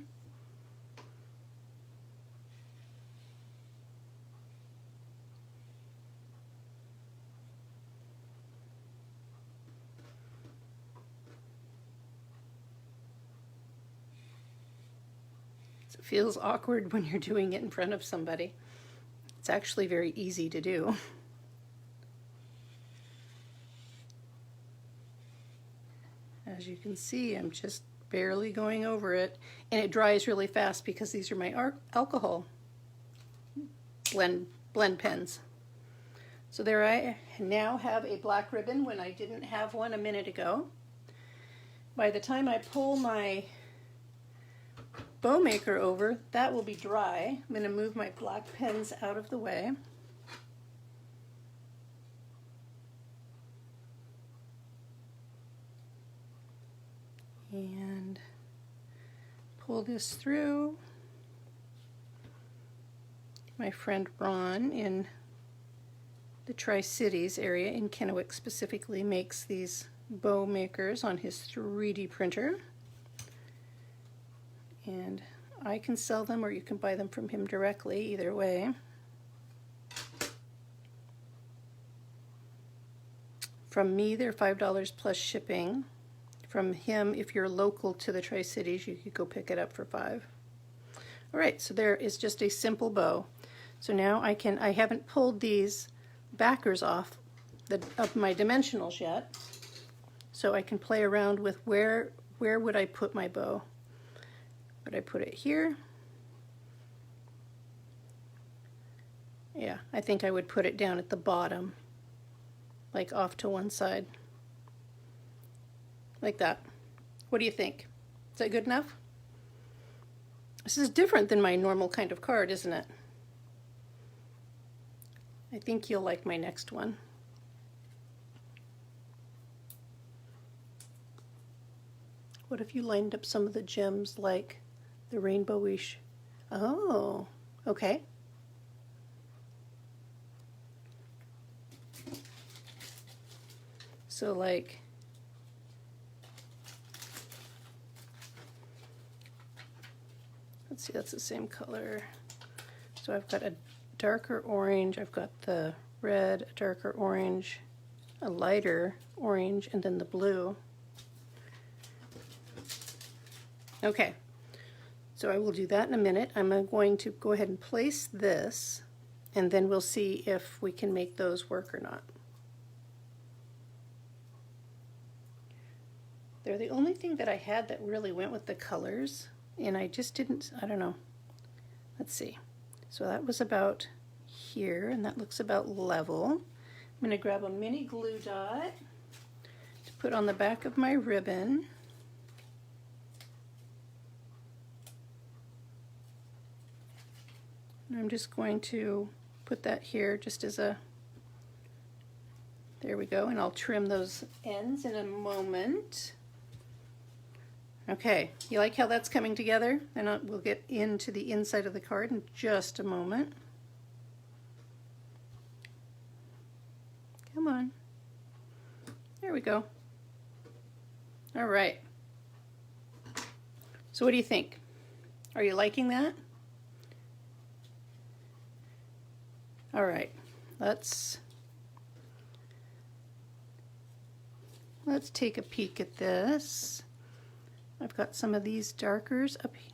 It feels awkward when you're doing it in front of somebody. It's actually very easy to do. As you can see, I'm just barely going over it, and it dries really fast because these are my alcohol blend pens. So there I now have a black ribbon when I didn't have one a minute ago. By the time I pull my bow maker over, that will be dry. I'm going to move my black pens out of the way. And pull this through. My friend Ron in the Tri-Cities area, in Kennewick specifically, makes these bow makers on his 3D printer. And I can sell them, or you can buy them from him directly, either way. From me, they're $5 plus shipping. From him, if you're local to the Tri-Cities, you could go pick it up for $5. All right, so there is just a simple bow. So now I haven't pulled these backers off of my dimensionals yet, so I can play around with where would I put my bow. Would I put it here? Yeah, I think I would put it down at the bottom, like off to one side. Like that. What do you think? Is that good enough? This is different than my normal kind of card, isn't it? I think you'll like my next one. What if you lined up some of the gems like the rainbowish? Oh, okay. So like, let's see, that's the same color. So I've got a darker orange, I've got the red, a darker orange, a lighter orange, and then the blue. Okay, so I will do that in a minute. I'm going to go ahead and place this, and then we'll see if we can make those work or not. They're the only thing that I had that really went with the colors, and I just didn't, I don't know. Let's see. So that was about here, and that looks about level. I'm going to grab a mini glue dot to put on the back of my ribbon. And I'm just going to put that here just as a, there we go, and I'll trim those ends in a moment. Okay, you like how that's coming together? And we'll get into the inside of the card in just a moment. Come on. There we go. All right. So what do you think? Are you liking that? All right, let's take a peek at this. I've got some of these darkers up here.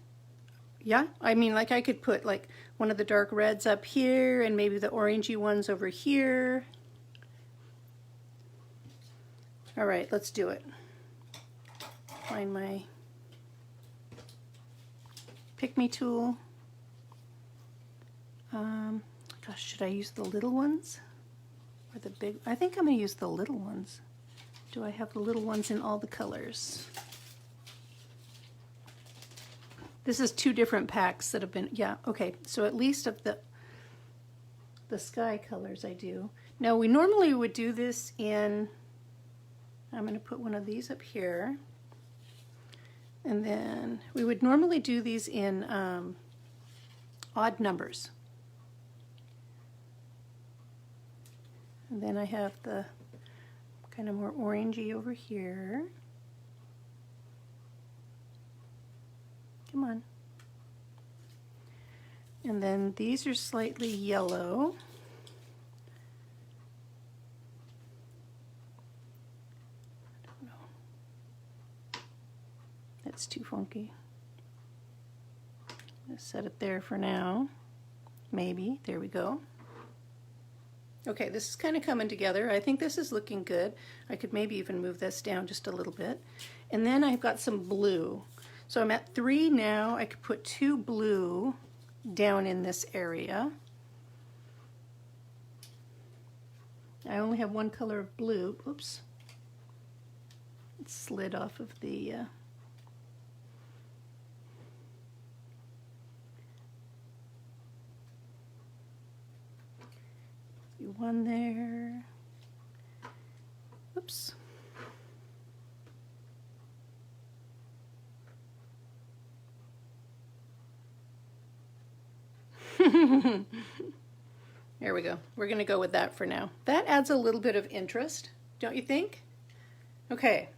Yeah, I mean, like I could put like one of the dark reds up here and maybe the orangey ones over here. All right, let's do it. Find my Pick Me tool. Gosh, should I use the little ones or the big? I think I'm going to use the little ones. Do I have the little ones in all the colors? This is two different packs that have been, yeah, okay. So at least of the, the sky colors I do. Now we normally would do this in, I'm going to put one of these up here, and then we would normally do these in odd numbers. And then I have the kind of more orangey over here. Come on. And then these are slightly yellow. I don't know. That's too funky. Let's set it there for now. Maybe. There we go. Okay, this is kind of coming together. I think this is looking good. I could maybe even move this down just a little bit. And then I've got some blue. So I'm at 3 now. I could put 2 blue down in this area. I only have 1 color of blue. Oops. It slid off of the one there. Oops. There we go. We're going to go with that for now. That adds a little bit of interest, don't you think? Okay,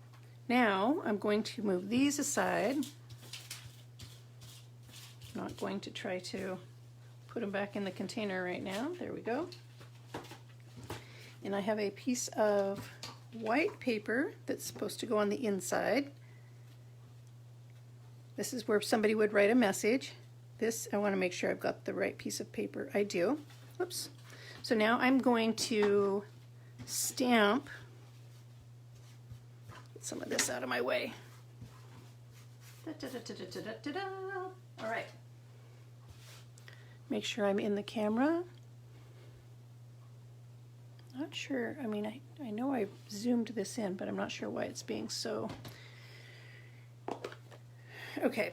now I'm going to move these aside. I'm not going to try to put them back in the container right now. There we go. And I have a piece of white paper that's supposed to go on the inside. This is where somebody would write a message. This, I want to make sure I've got the right piece of paper. I do. Whoops. So now I'm going to stamp. Get some of this out of my way. All right. Make sure I'm in the camera. Not sure. I mean, I know I zoomed this in, but I'm not sure why it's being so. Okay.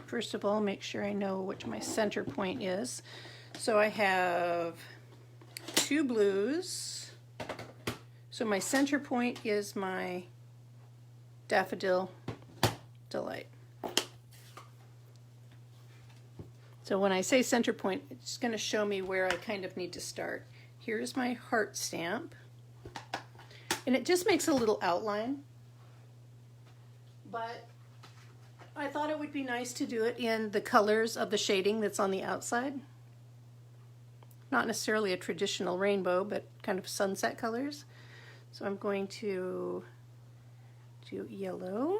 First of all, make sure I know which my center point is. So I have 2 blues. So my center point is my Daffodil Delight. So when I say center point, it's going to show me where I kind of need to start. Here's my heart stamp. And it just makes a little outline. But I thought it would be nice to do it in the colors of the shading that's on the outside. Not necessarily a traditional rainbow, but kind of sunset colors. So I'm going to do yellow.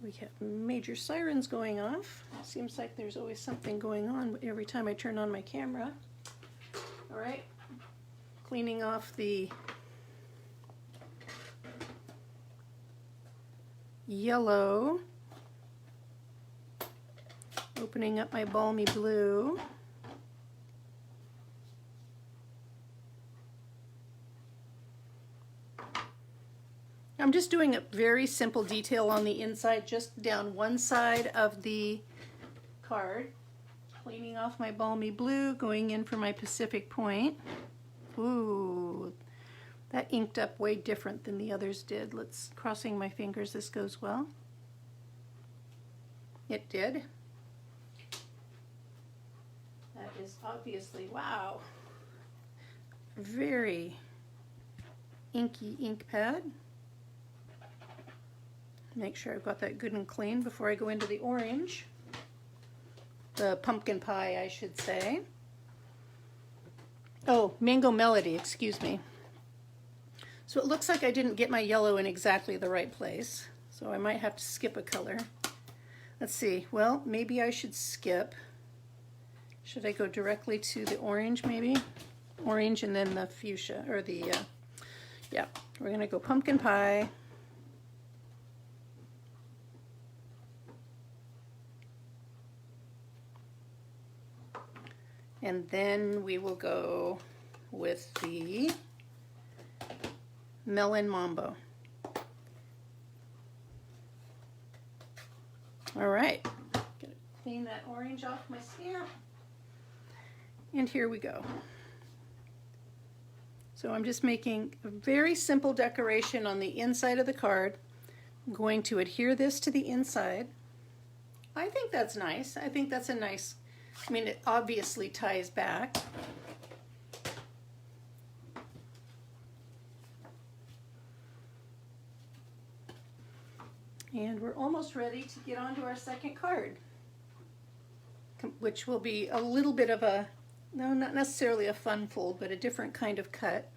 We have major sirens going off. Seems like there's always something going on every time I turn on my camera. All right. Cleaning off the yellow, opening up my balmy blue, I'm just doing a very simple detail on the inside, just down one side of the card, cleaning off my balmy blue, going in for my Pacific Point. Ooh, that inked up way different than the others did. Let's, crossing my fingers this goes well. It did. That is obviously, wow, very inky ink pad. Make sure I've got that good and clean before I go into the orange. The pumpkin pie, I should say. Oh, Mango Melody, excuse me. So it looks like I didn't get my yellow in exactly the right place, so I might have to skip a color. Let's see, well, maybe I should skip. Should I go directly to the orange maybe? Orange and then the fuchsia, or the, yeah, we're gonna go pumpkin pie. And then we will go with the Melon Mambo. All right, gonna clean that orange off my stamp. And here we go. So I'm just making a very simple decoration on the inside of the card. I'm going to adhere this to the inside. I think that's nice. I think that's a nice, I mean, it obviously ties back. And we're almost ready to get on to our second card, which will be a little bit of a, no, not necessarily a fun fold, but a different kind of cut.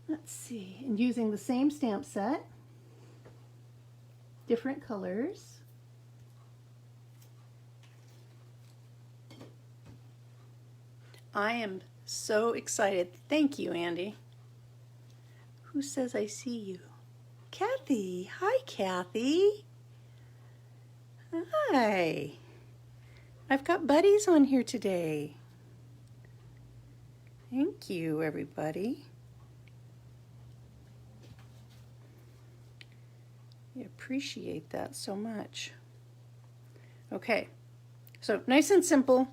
Let's see, and using the same stamp set, different colors. I am so excited. Thank you, Andy. Who says I see you? Kathy. Hi, Kathy. Hi. I've got buddies on here today. Thank you, everybody. I appreciate that so much. Okay, so nice and simple.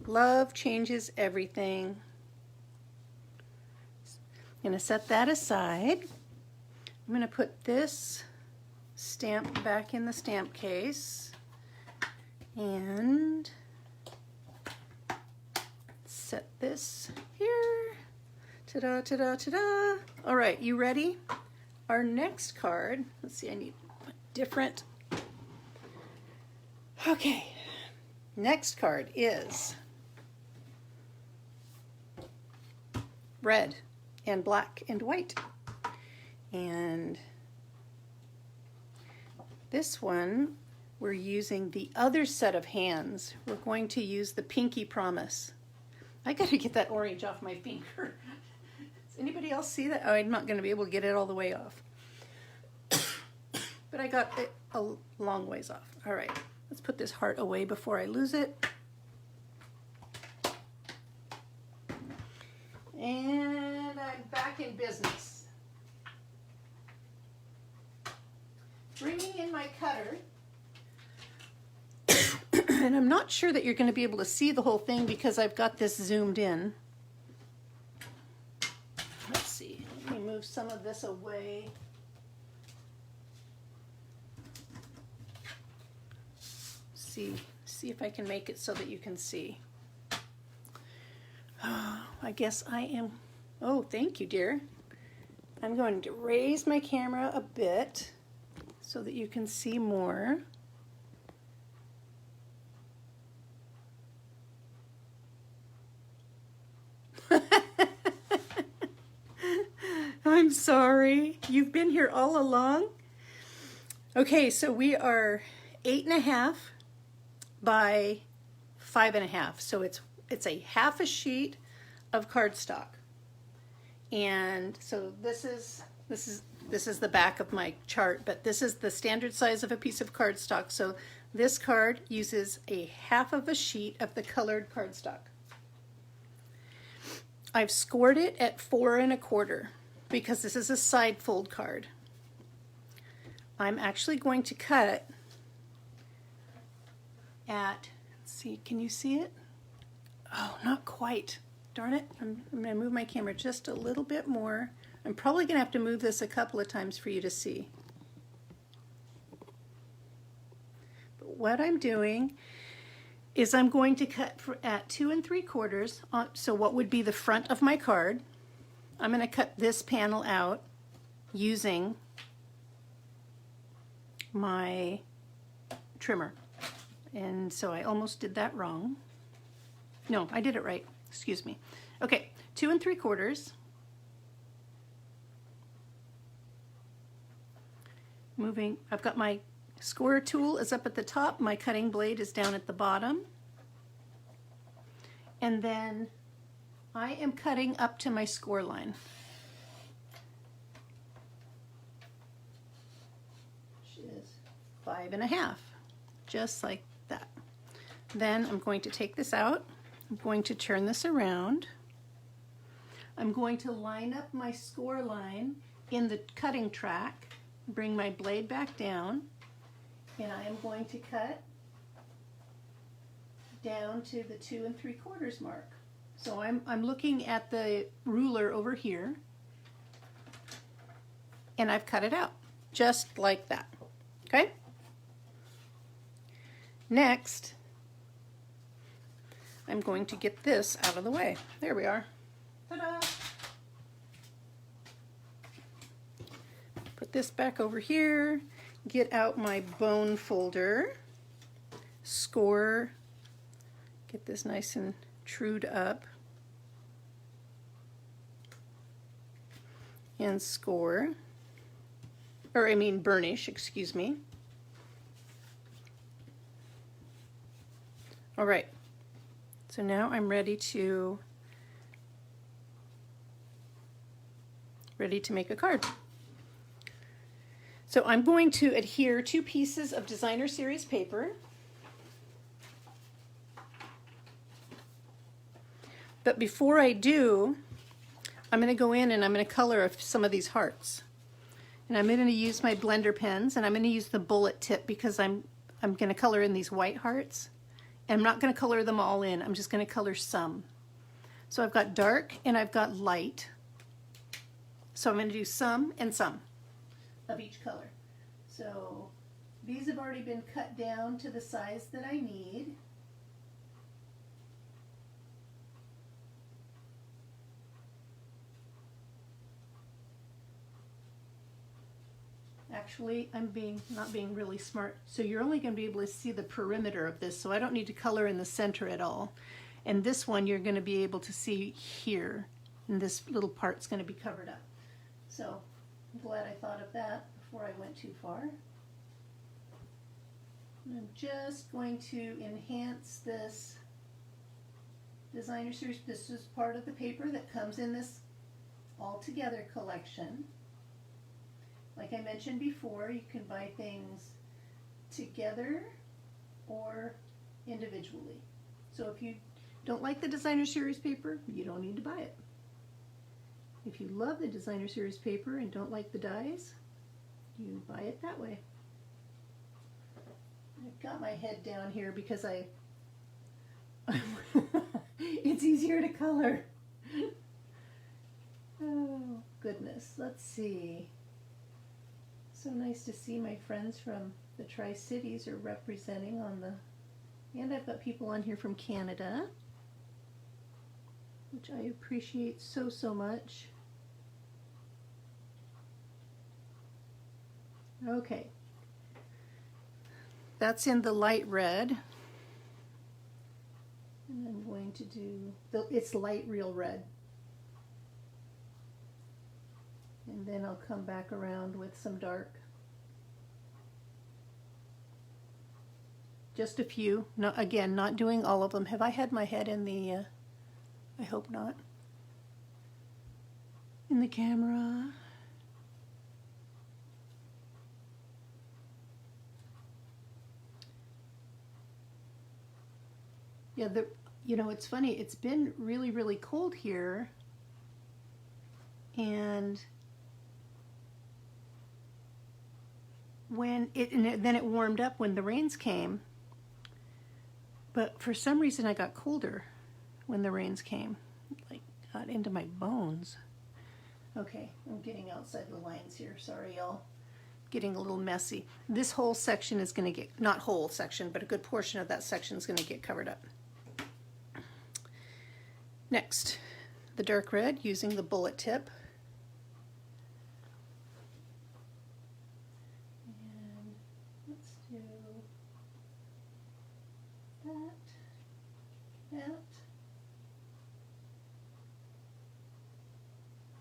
Love changes everything. I'm going to set that aside. I'm going to put this stamp back in the stamp case and set this here. Ta-da, ta-da, ta-da. All right, you ready? Our next card, let's see, I need a different. Okay, next card is red and black and white. And this one, we're using the other set of hands. We're going to use the Pinky Promise. I gotta get that orange off my finger. Does anybody else see that? Oh, I'm not gonna be able to get it all the way off. But I got it a long ways off. All right, let's put this heart away before I lose it. And I'm back in business. Bringing in my cutter. And I'm not sure that you're going to be able to see the whole thing because I've got this zoomed in. Let's see. Let me move some of this away. See if I can make it so that you can see. Oh, I guess I am. Oh, thank you, dear. I'm going to raise my camera a bit so that you can see more. I'm sorry. You've been here all along? Okay, so we are 8.5 by 5.5. So it's a half a sheet of cardstock. And so this is the back of my chart, but this is the standard size of a piece of cardstock. So this card uses a half of a sheet of the colored cardstock. I've scored it at 4 1/4 because this is a side fold card. I'm actually going to cut at, let's see, can you see it? Oh, not quite. Darn it. I'm going to move my camera just a little bit more. I'm probably going to have to move this a couple of times for you to see. But what I'm doing is I'm going to cut at 2 3/4, so what would be the front of my card. I'm going to cut this panel out using my trimmer. And so I almost did that wrong. No, I did it right. Excuse me. Okay, 2 3/4. Moving, I've got my scorer tool is up at the top, my cutting blade is down at the bottom. And then I am cutting up to my score line. Which is 5 1/2, just like that. Then I'm going to take this out. I'm going to turn this around. I'm going to line up my score line in the cutting track, bring my blade back down, and I am going to cut down to the 2 3/4 mark. So I'm looking at the ruler over here, and I've cut it out just like that. Okay? Next, I'm going to get this out of the way. There we are. Ta-da! Put this back over here, get out my bone folder, score, get this nice and trued up, and score, or I mean burnish, excuse me. All right, so now I'm ready to make a card. So I'm going to adhere 2 pieces of designer series paper. But before I do, I'm going to go in and I'm going to color some of these hearts. And I'm going to use my blender pens, and I'm going to use the bullet tip because I'm going to color in these white hearts. And I'm not going to color them all in. I'm just going to color some. So I've got dark and I've got light. So I'm going to do some and some of each color. So these have already been cut down to the size that I need. Actually, I'm not being really smart. So you're only going to be able to see the perimeter of this, so I don't need to color in the center at all. And this one you're going to be able to see here, and this little part's going to be covered up. So I'm glad I thought of that before I went too far. And I'm just going to enhance this designer series. This is part of the paper that comes in this all together collection. Like I mentioned before, you can buy things together or individually. So if you don't like the designer series paper, you don't need to buy it. If you love the designer series paper and don't like the dies, you buy it that way. I've got my head down here because it's easier to color. Oh goodness, let's see. So nice to see my friends from the Tri-Cities are representing on the, and I've got people on here from Canada, which I appreciate so, so much. Okay, that's in the light red, and I'm going to do, it's light real red. And then I'll come back around with some dark. Just a few. No, again, not doing all of them. Have I had my head in the, I hope not, in the camera? Yeah, you know, it's funny. It's been really, really cold here. And then it warmed up when the rains came, but for some reason I got colder when the rains came, like got into my bones. Okay, I'm getting outside the lines here, sorry y'all, getting a little messy. This whole section is going to get, not whole section, but a good portion of that section is going to get covered up. Next, the dark red using the bullet tip.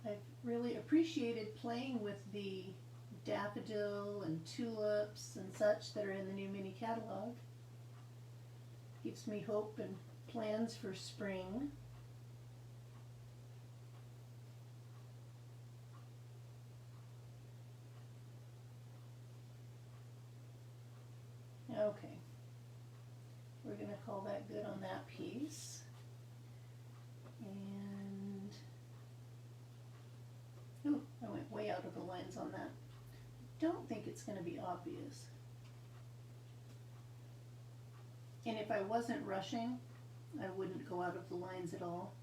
I've really appreciated playing with the daffodil and tulips and such that are in the new mini catalog. Gives me hope and plans for spring. Okay, we're going to call that good on that piece. And, ooh, I went way out of the it's going to be obvious. And if I wasn't rushing, I wouldn't go out of the lines at all.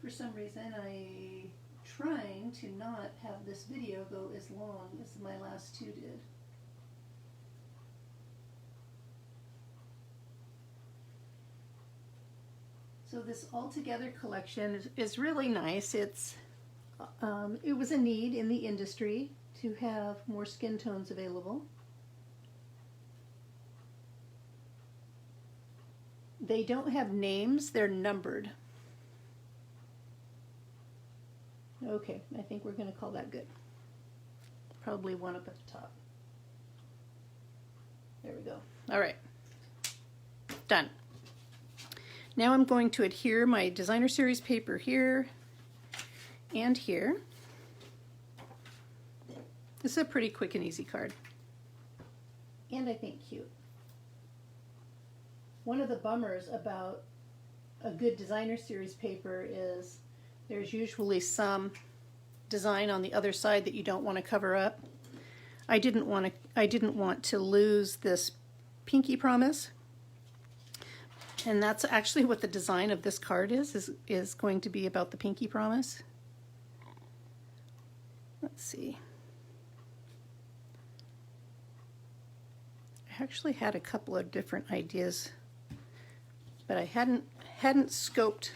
For some reason, I'm trying to not have this video go as long as my last two did. So this All Together collection is really nice. It was a need in the industry to have more skin tones available. They don't have names, they're numbered. Okay, I think we're going to call that good. Probably one up at the top. There we go. All right, done. Now I'm going to adhere my designer series paper here and here. This is a pretty quick and easy card. And I think cute. One of the bummers about a good designer series paper is there's usually some design on the other side that you don't want to cover up. I didn't want to lose this pinky promise. And that's actually what the design of this card is going to be about the pinky promise. Let's see. I actually had a couple of different ideas, but I hadn't scoped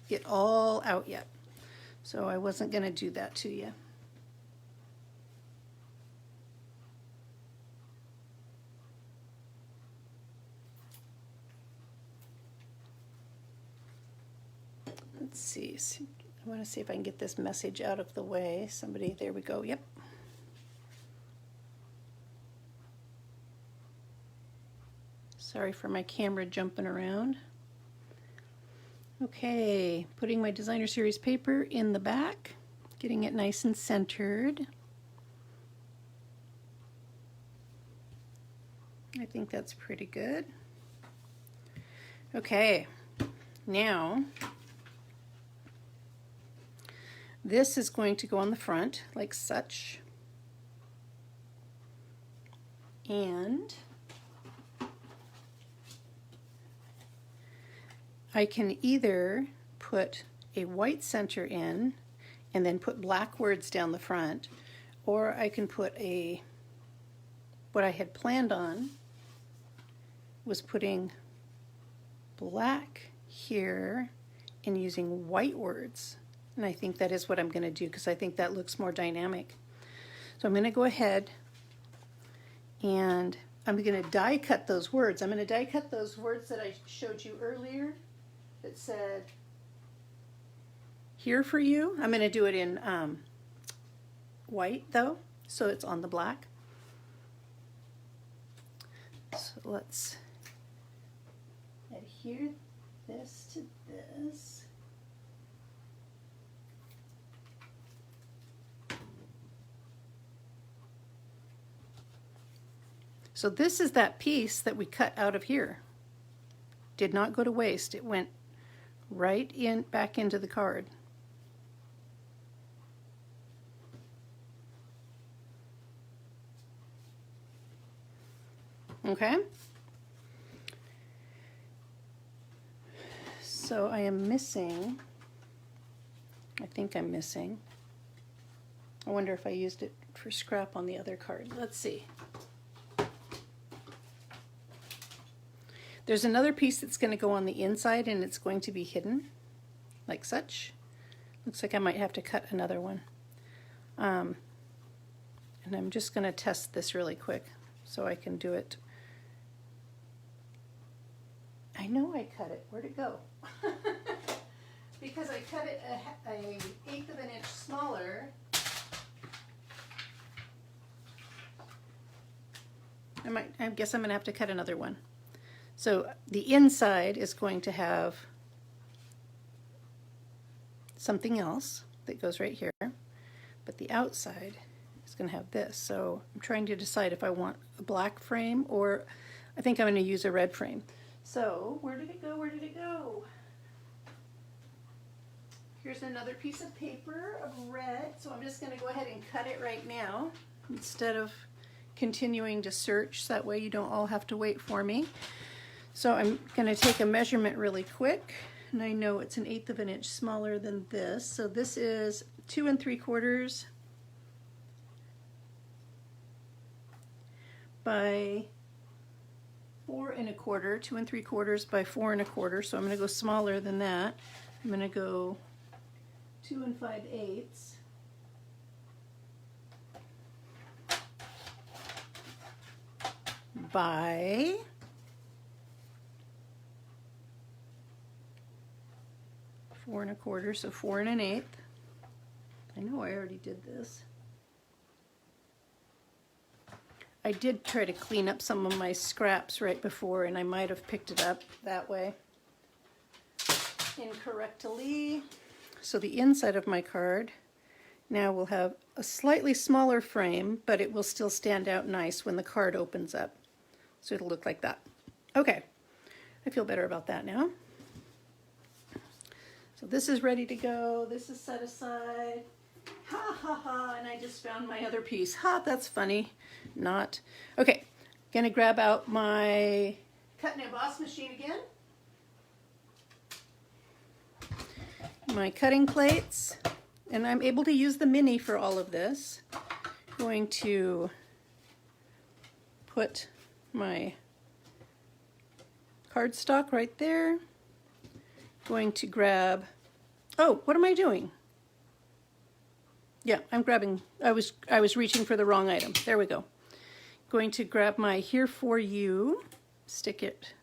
it all out yet. So I wasn't going to do that to you. Let's see. I want to see if I can get this message out of the way. Somebody, there we go. Yep. Sorry for my camera jumping around. Okay, putting my designer series paper in the back, getting it nice and centered. I think that's pretty good. Okay, now this is going to go on the front like such. And I can either put a white center in and then put black words down the front, or I can put what I had planned on was putting black here and using white words. And I think that is what I'm going to do because I think that looks more dynamic. So I'm going to go ahead and I'm going to die cut those words. I'm going to die cut those words that I showed you earlier that said, "Here for you." I'm going to do it in white though, so it's on the black. So let's adhere this to this. So this is that piece that we cut out of here. Did not go to waste. It went right in back into the card. Okay. So I am missing, I think I'm missing. I wonder if I used it for scrap on the other card. Let's see. There's another piece that's going to go on the inside and it's going to be hidden like such. Looks like I might have to cut another one. And I'm just going to test this really quick so I can do it. I know I cut it. Where'd it go? Because I cut it an 1/8 of an inch smaller. I guess I'm going to have to cut another one. So the inside is going to have something else that goes right here, but the outside is going to have this. So I'm trying to decide if I want a black frame or I think I'm going to use a red frame. So where did it go? Where did it go? Here's another piece of paper of red. So I'm just going to go ahead and cut it right now. instead of continuing to search. That way you don't all have to wait for me. So I'm going to take a measurement really quick, and I know it's 1/8 of an inch smaller than this. So this is 2 3/4 by 4 1/4, 2 3/4 by 4 1/4. So I'm going to go smaller than that. I'm going to go 2 5/8 by 4 1/4, so 4 1/8. I know I already did this. I did try to clean up some of my scraps right before, and I might have picked it up that way incorrectly. So the inside of my card now will have a slightly smaller frame, but it will still stand out nice when the card opens up. So it'll look like that. Okay, I feel better about that now. So this is ready to go. This is set aside. Ha ha ha, and I just found my other piece. Ha, that's funny. Not. Okay, gonna grab out my cut and emboss machine again. My cutting plates, and I'm able to use the mini for all of this. Going to put my cardstock right there. Going to grab, oh, what am I doing? Yeah, I'm grabbing, I was reaching for the wrong item. There we go. Going to grab my Here For You, stick it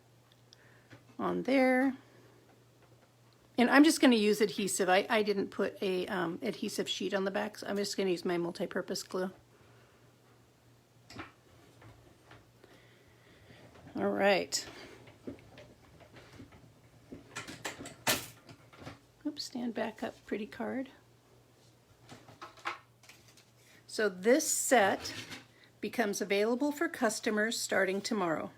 on there. And I'm just going to use adhesive. I didn't put a adhesive sheet on the back, so I'm just going to use my multi-purpose glue. All right. Oops, stand back up, pretty card. So this set becomes available for customers starting tomorrow.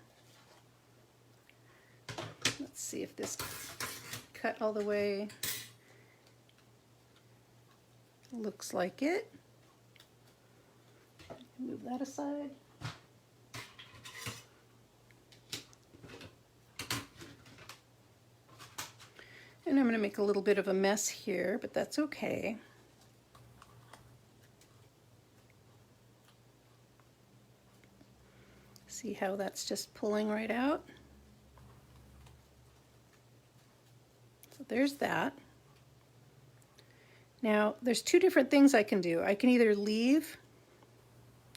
Let's see if this cut all the way. Looks like it. Move that aside. And I'm going to make a little bit of a mess here, but that's okay. See how that's just pulling right out? So there's that. Now, there's two different things I can do. I can either leave,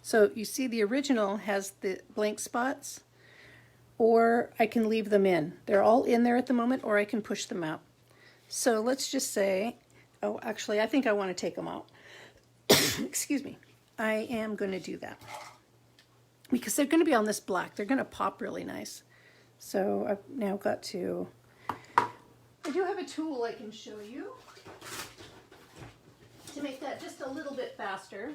so you see the original has the blank spots, or I can leave them in. They're all in there at the moment, or I can push them out. So let's just say, oh, actually, I think I want to take them out. Excuse me. I am going to do that because they're going to be on this black. They're going to pop really nice. So I've now got to, I do have a tool I can show you to make that just a little bit faster.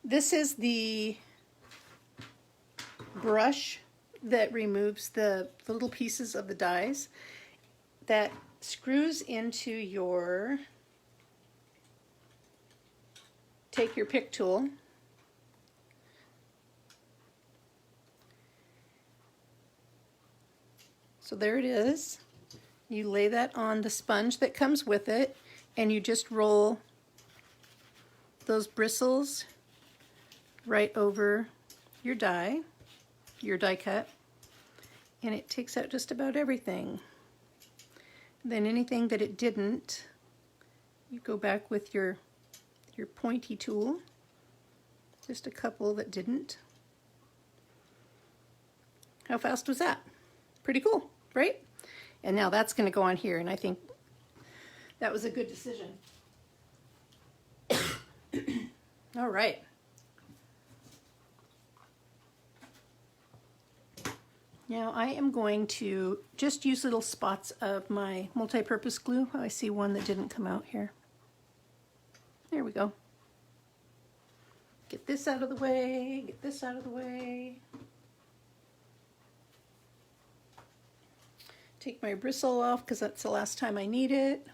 This is the brush that removes the little pieces of the dies that screws into your, take your pick tool, so there it is. You lay that on the sponge that comes with it, and you just roll those bristles right over your die cut, and it takes out just about everything. Then anything that it didn't, you go back with your pointy tool. Just a couple that didn't. How fast was that? Pretty cool, right? And now that's going to go on here, and I think that was a good decision. All right. Now I am going to just use little spots of my multi-purpose glue. Oh, I see one that didn't come out here. There we go. Get this out of the way, get this out of the way. Take my bristle off because that's the last time I need it.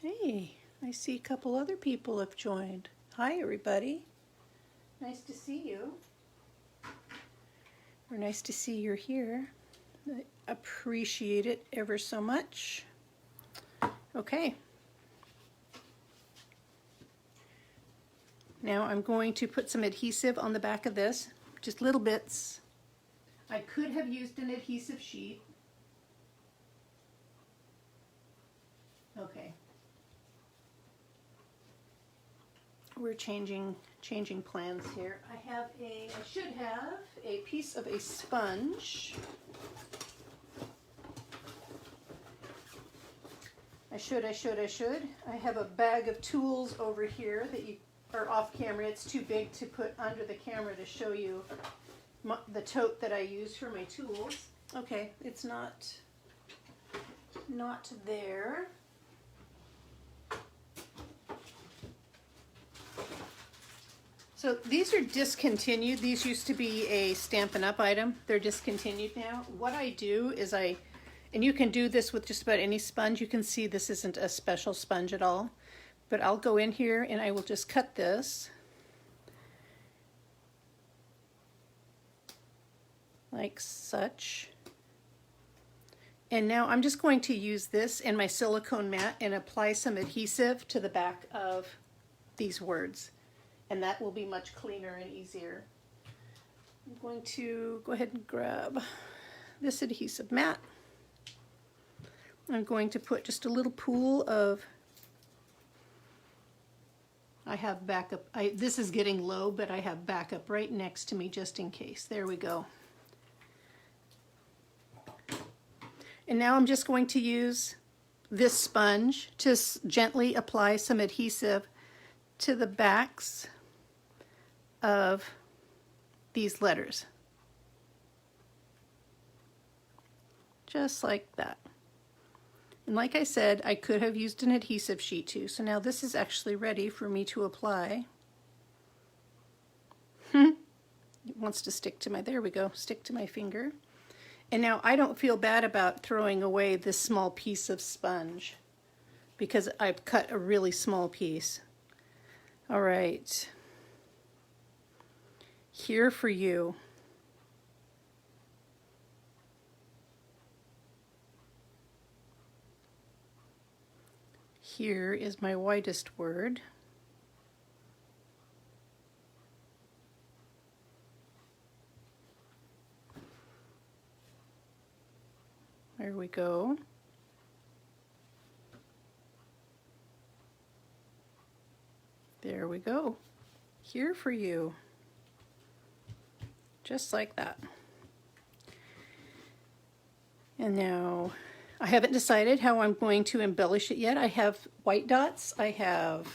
Hey, I see a couple other people have joined. Hi, everybody. Nice to see you. Or nice to see you're here. I appreciate it ever so much. Okay. Now I'm going to put some adhesive on the back of this, just little bits. I could have used an adhesive sheet. Okay. We're changing plans here. I should have a piece of a sponge. I should. I have a bag of tools over here that you are off camera. It's too big to put under the camera to show you the tote that I use for my tools. Okay, it's not there. So these are discontinued. These used to be a Stampin' Up! Item. They're discontinued now. What I do is and you can do this with just about any sponge. You can see this isn't a special sponge at all. But I'll go in here and I will just cut this like such. And now I'm just going to use this in my silicone mat and apply some adhesive to the back of these words. And that will be much cleaner and easier. I'm going to go ahead and grab this adhesive mat. I'm going to put just a little pool of, I have backup, this is getting low, but I have backup right next to me just in case. There we go. And now I'm just going to use this sponge to gently apply some adhesive to the backs of these letters. Just like that. And like I said, I could have used an adhesive sheet too. So now this is actually ready for me to apply. It wants to stick to my, there we go, stick to my finger. And now I don't feel bad about throwing away this small piece of sponge because I've cut a really small piece. All right. Here for you. Here is my whitest word. There we go. There we go. Here for you. Just like that. And now I haven't decided how I'm going to embellish it yet. I have white dots, I have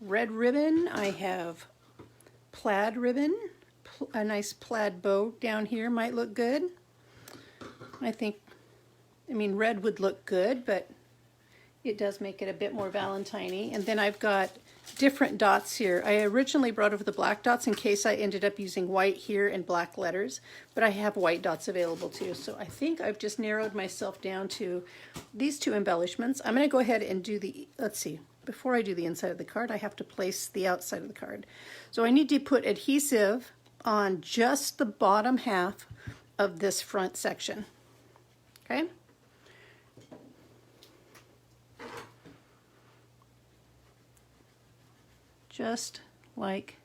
red ribbon, I have plaid ribbon, a nice plaid bow down here might look good. I mean red would look good, but it does make it a bit more Valentine-y. And then I've got different dots here. I originally brought over the black dots in case I ended up using white here and black letters, but I have white dots available too. So I think I've just narrowed myself down to these two embellishments. I'm going to go ahead and do the, let's see, before I do the inside of the card, I have to place the outside of the card. So I need to put adhesive on just the bottom half of this front section. Okay? Just like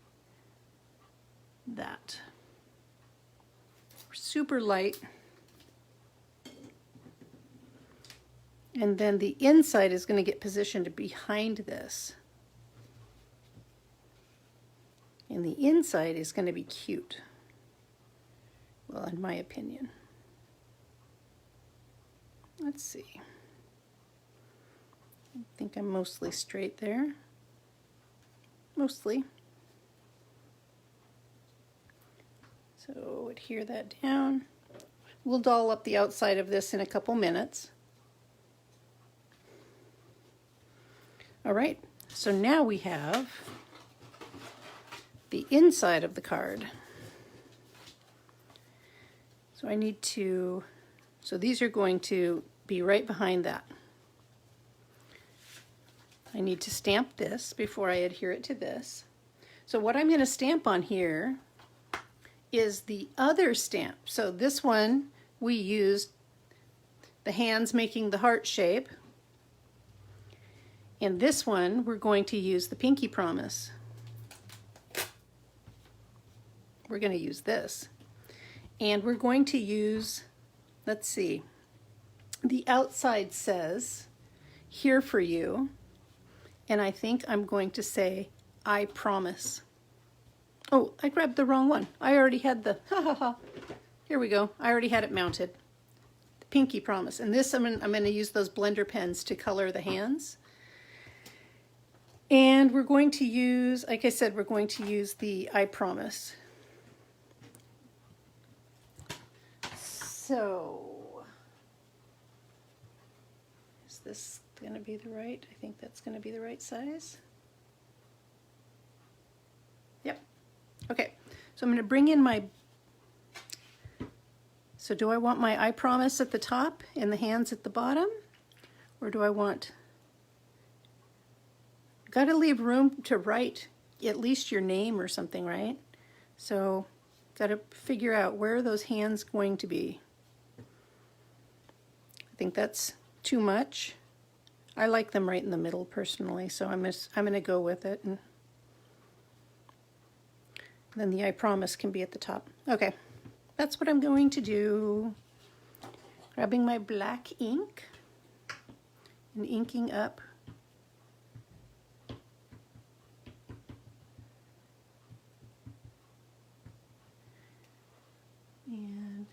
that. Super light. And then the inside is going to get positioned behind this. And the inside is going to be cute. Well, in my opinion. Let's see. I think I'm mostly straight there. Mostly. So adhere that down. We'll doll up the outside of this in a couple minutes. All right, so now we have the inside of the card. So I need to, so these are going to be right behind that. I need to stamp this before I adhere it to this. So what I'm going to stamp on here is the other stamp. So this one we used the hands making the heart shape. And this one we're going to use the pinky promise. We're going to use this. And we're going to use, let's see, the outside says, here for you. And I think I'm going to say, I promise. Oh, I grabbed the wrong one. I already had the, here we go. I already had it mounted. The pinky promise. And this, I'm going to use those blender pens to color the hands. And we're going to use, like I said, we're going to use the I promise. So, is this going to be the right? I think that's going to be the right size. Yep. Okay, so I'm going to bring in my, so do I want my I promise at the top and the hands at the bottom? Or do I want, got to leave room to write at least your name or something, right? So, got to figure out where are those hands going to be. I think that's too much. I like them right in the middle personally, so I'm going to go with it. And then the I promise can be at the top. Okay, that's what I'm going to do. Grabbing my black ink and inking up. And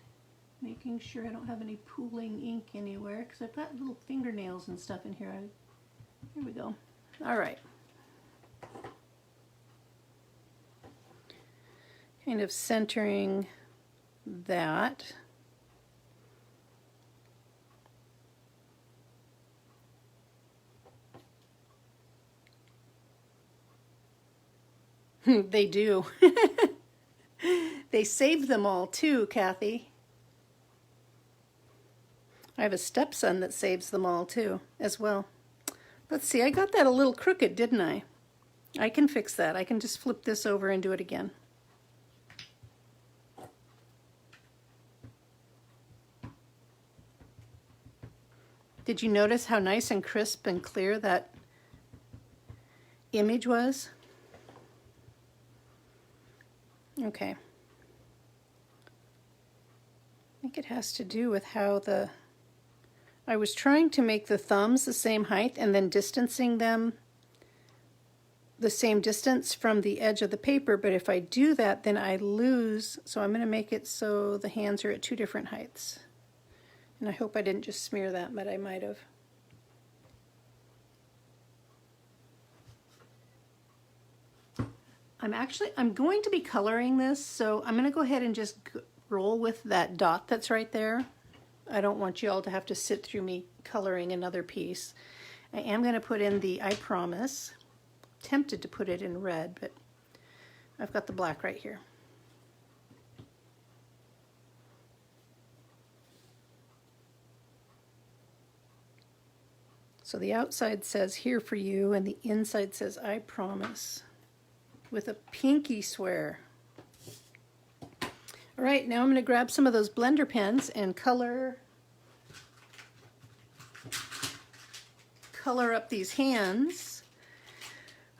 making sure I don't have any pooling ink anywhere, because I've got little fingernails and stuff in here. Here we go. All right. Kind of centering that. They do. They save them all too, Kathy. I have a stepson that saves them all too, as well. Let's see, I got that a little crooked, didn't I? I can fix that. I can just flip this over and do it again. Did you notice how nice and crisp and clear that image was? Okay. I think it has to do with how I was trying to make the thumbs the same height and then distancing them the same distance from the edge of the paper, but if I do that, then I lose, so I'm going to make it so the hands are at two different heights. And I hope I didn't just smear that, but I might have. I'm going to be coloring this, so I'm going to go ahead and just roll with that dot that's right there. I don't want you all to have to sit through me coloring another piece. I am going to put in the I promise. Tempted to put it in red, but I've got the black right here. So the outside says here for you, and the inside says I promise, with a pinky swear. All right, now I'm going to grab some of those blender pens and color up these hands.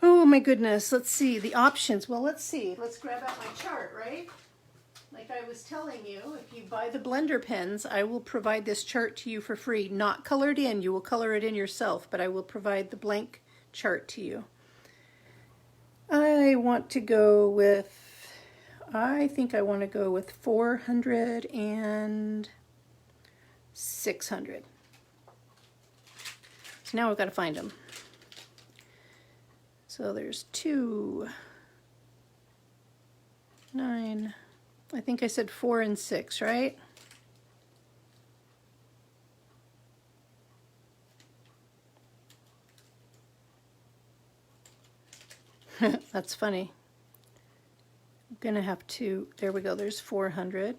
Oh my goodness, let's see the options. Well, let's see. Let's grab out my chart, right? Like I was telling you, if you buy the blender pens, I will provide this chart to you for free. Not colored in, you will color it in yourself, but I will provide the blank chart to you. I want to go with, I think I want to go with 400 and 600. So now we've got to find them. So there's 2, 9, I think I said 4 and 6, right? That's funny. I'm gonna have to, there we go, there's 400.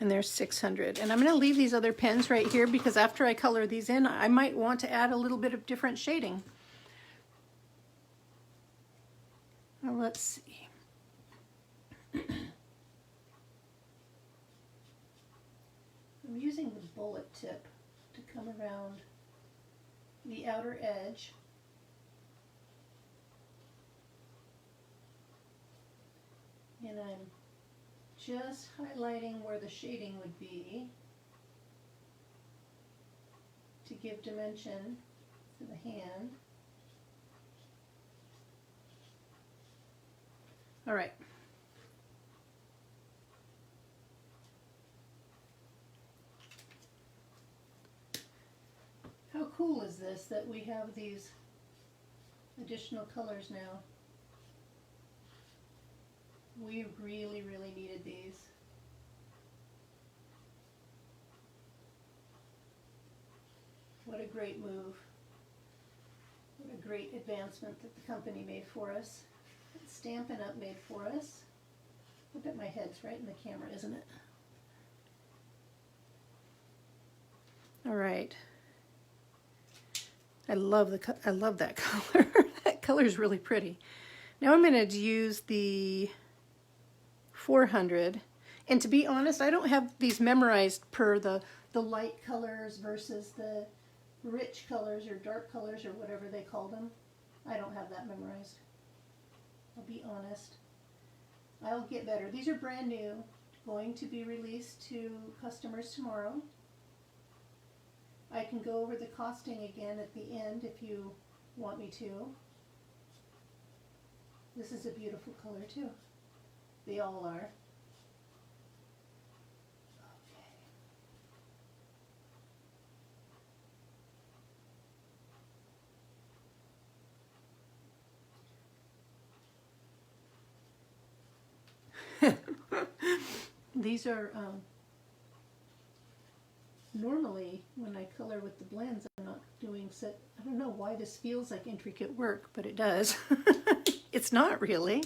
And there's 600. And I'm going to leave these other pens right here because after I color these in, I might want to add a little bit of different shading. Well, let's see. I'm using the bullet tip to come around the outer edge. And I'm just highlighting where the shading would be to give dimension to the hand. All right. How cool is this that we have these additional colors now? We really, really needed these. What a great move. What a great advancement that the company made for us. That Stampin' Up! Made for us. I bet my head's right in the camera, isn't it? All right. I love that color. That color is really pretty. Now I'm going to use the 400, and to be honest, I don't have these memorized per the light colors versus the rich colors or dark colors or whatever they call them. I don't have that memorized. I'll be honest. I'll get better. These are brand new, going to be released to customers tomorrow. I can go over the costing again at the end if you want me to. This is a beautiful color too. They all are. Okay. These are normally when I color with the blends, I'm not doing set. I don't know why this feels like intricate work, but it does. It's not really.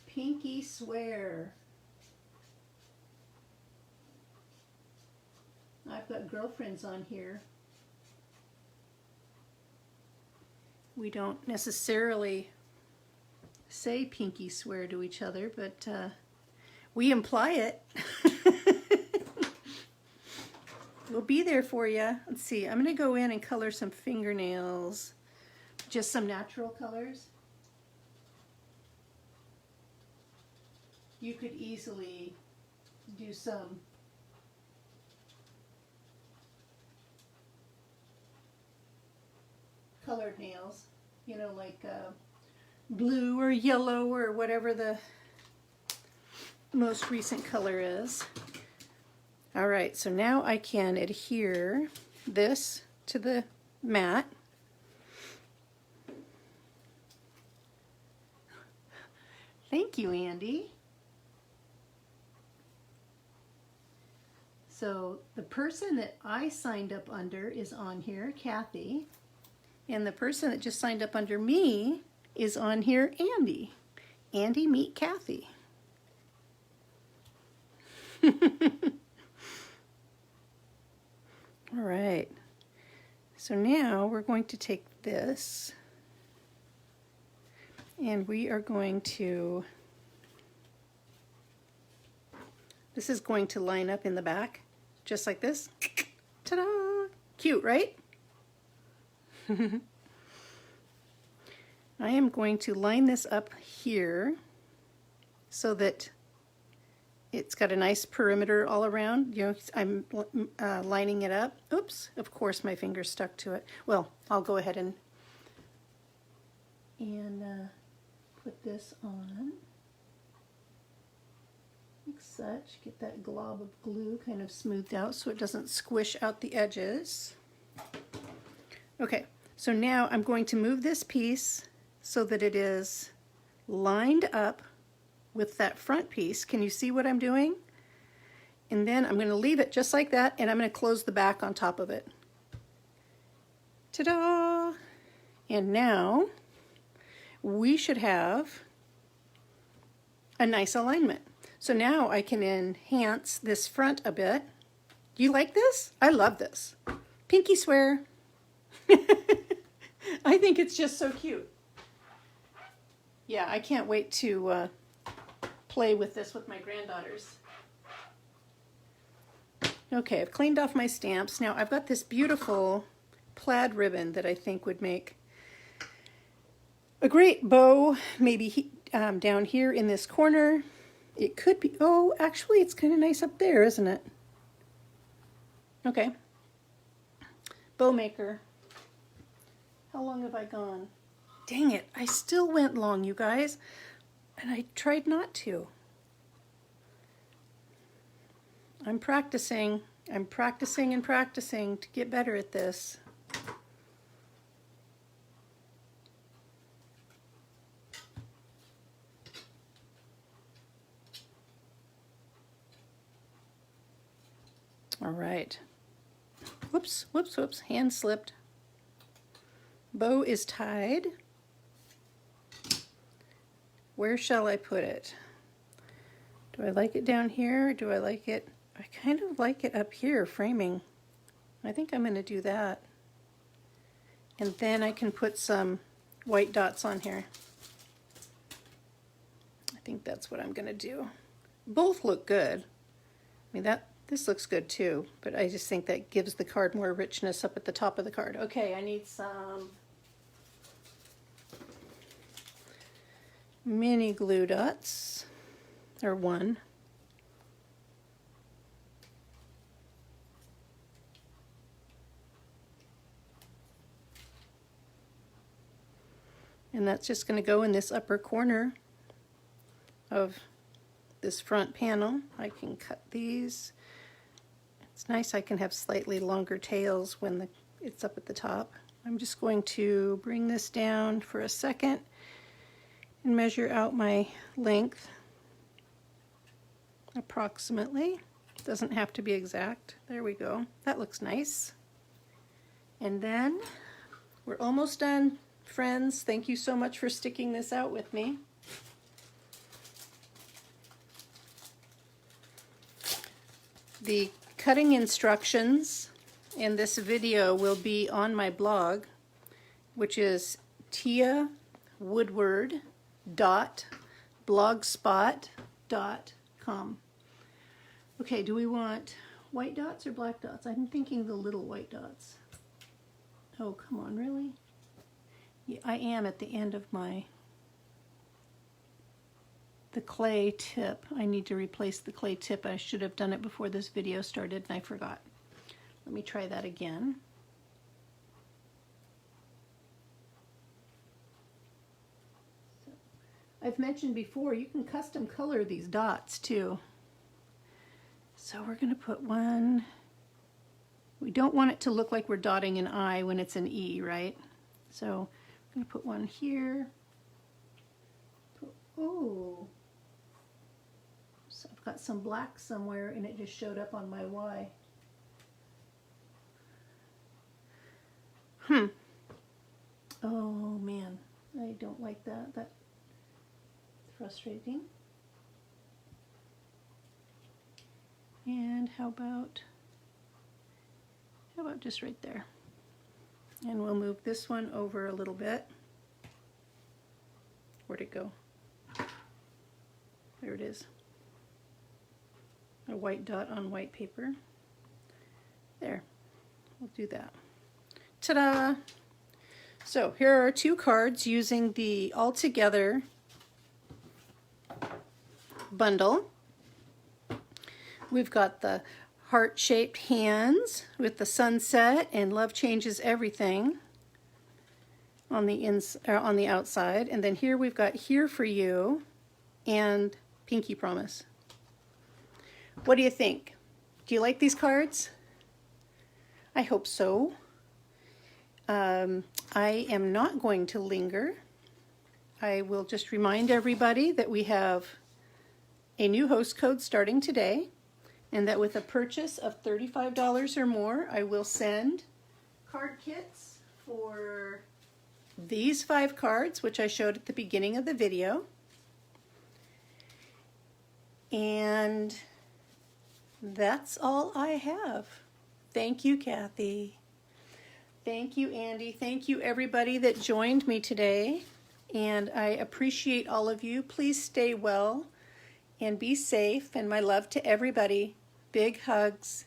Pinky swear. I've got girlfriends on here. We don't necessarily say pinky swear to each other, but we imply it. We'll be there for you. Let's see, I'm going to go in and color some fingernails. Just some natural colors. You could easily do some colored nails, you know, like blue or yellow or whatever the most recent color is. All right, so now I can adhere this to the mat. Thank you, Andy. So the person that I signed up under is on here, Kathy. And the person that just signed up under me is on here, Andy. Andy, meet Kathy. All right. So now we're going to take this and we are going to, this is going to line up in the back, just like this. Ta-da! Cute, right? I am going to line this up here so that it's got a nice perimeter all around. You know, I'm lining it up. Oops, of course my finger stuck to it. Well, I'll go ahead and put this on like such. Get that glob of glue kind of smoothed out so it doesn't squish out the edges. Okay, so now I'm going to move this piece so that it is lined up with that front piece. Can you see what I'm doing? And then I'm going to leave it just like that, and I'm going to close the back on top of it. Ta-da! And now we should have a nice alignment. So now I can enhance this front a bit. Do you like this? I love this. Pinky swear. I think it's just so cute. Yeah, I can't wait to play with this with my granddaughters. Okay, I've cleaned off my stamps. Now I've got this beautiful plaid ribbon that I think would make a great bow, maybe down here in this corner. It could be, oh, actually it's kind of nice up there, isn't it? Okay. Bow maker. How long have I gone? Dang it, I still went long, you guys. And I tried not to. I'm practicing and practicing to get better at this. All right. Whoops, whoops, whoops, hand slipped. Bow is tied. Where shall I put it? Do I like it down here? Or do I like it? I kind of like it up here, framing. I think I'm going to do that. And then I can put some white dots on here. I think that's what I'm going to do. Both look good. I mean, this looks good too, but I just think that gives the card more richness up at the top of the card. Okay, I need some mini glue dots, or one. And that's just going to go in this upper corner of this front panel. I can cut these. It's nice I can have slightly longer tails when it's up at the top. I'm just going to bring this down for a second and measure out my length approximately. Doesn't have to be exact. There we go. That looks nice. And then we're almost done, friends. Thank you so much for sticking this out with me. The cutting instructions in this video will be on my blog, which is tiawoodward.blogspot.com. Okay, do we want white dots or black dots? I'm thinking the little white dots. Oh, come on, really? Yeah, I am at the end of the clay tip. I need to replace the clay tip. I should have done it before this video started and I forgot. Let me try that again. So, I've mentioned before, you can custom color these dots too. So we're going to put one. We don't want it to look like we're dotting an I when it's an E, right? So I'm going to put one here. Oh, so I've got some black somewhere and it just showed up on my Y. Oh man, I don't like that. That's frustrating. And how about just right there? And we'll move this one over a little bit. Where'd it go? There it is. A white dot on white paper. There. We'll do that. Ta-da! So here are two cards using the All Together bundle. We've got the heart-shaped hands with the sunset and love changes everything on the outside, and then here we've got here for you and pinky promise. What do you think? Do you like these cards? I hope so. I am not going to linger. I will just remind everybody that we have a new host code starting today, and that with a purchase of $35 or more, I will send card kits for these 5 cards, which I showed at the beginning of the video. And that's all I have. Thank you, Kathy. Thank you, Andy. Thank you, everybody that joined me today. And I appreciate all of you. Please stay well and be safe. And my love to everybody. Big hugs.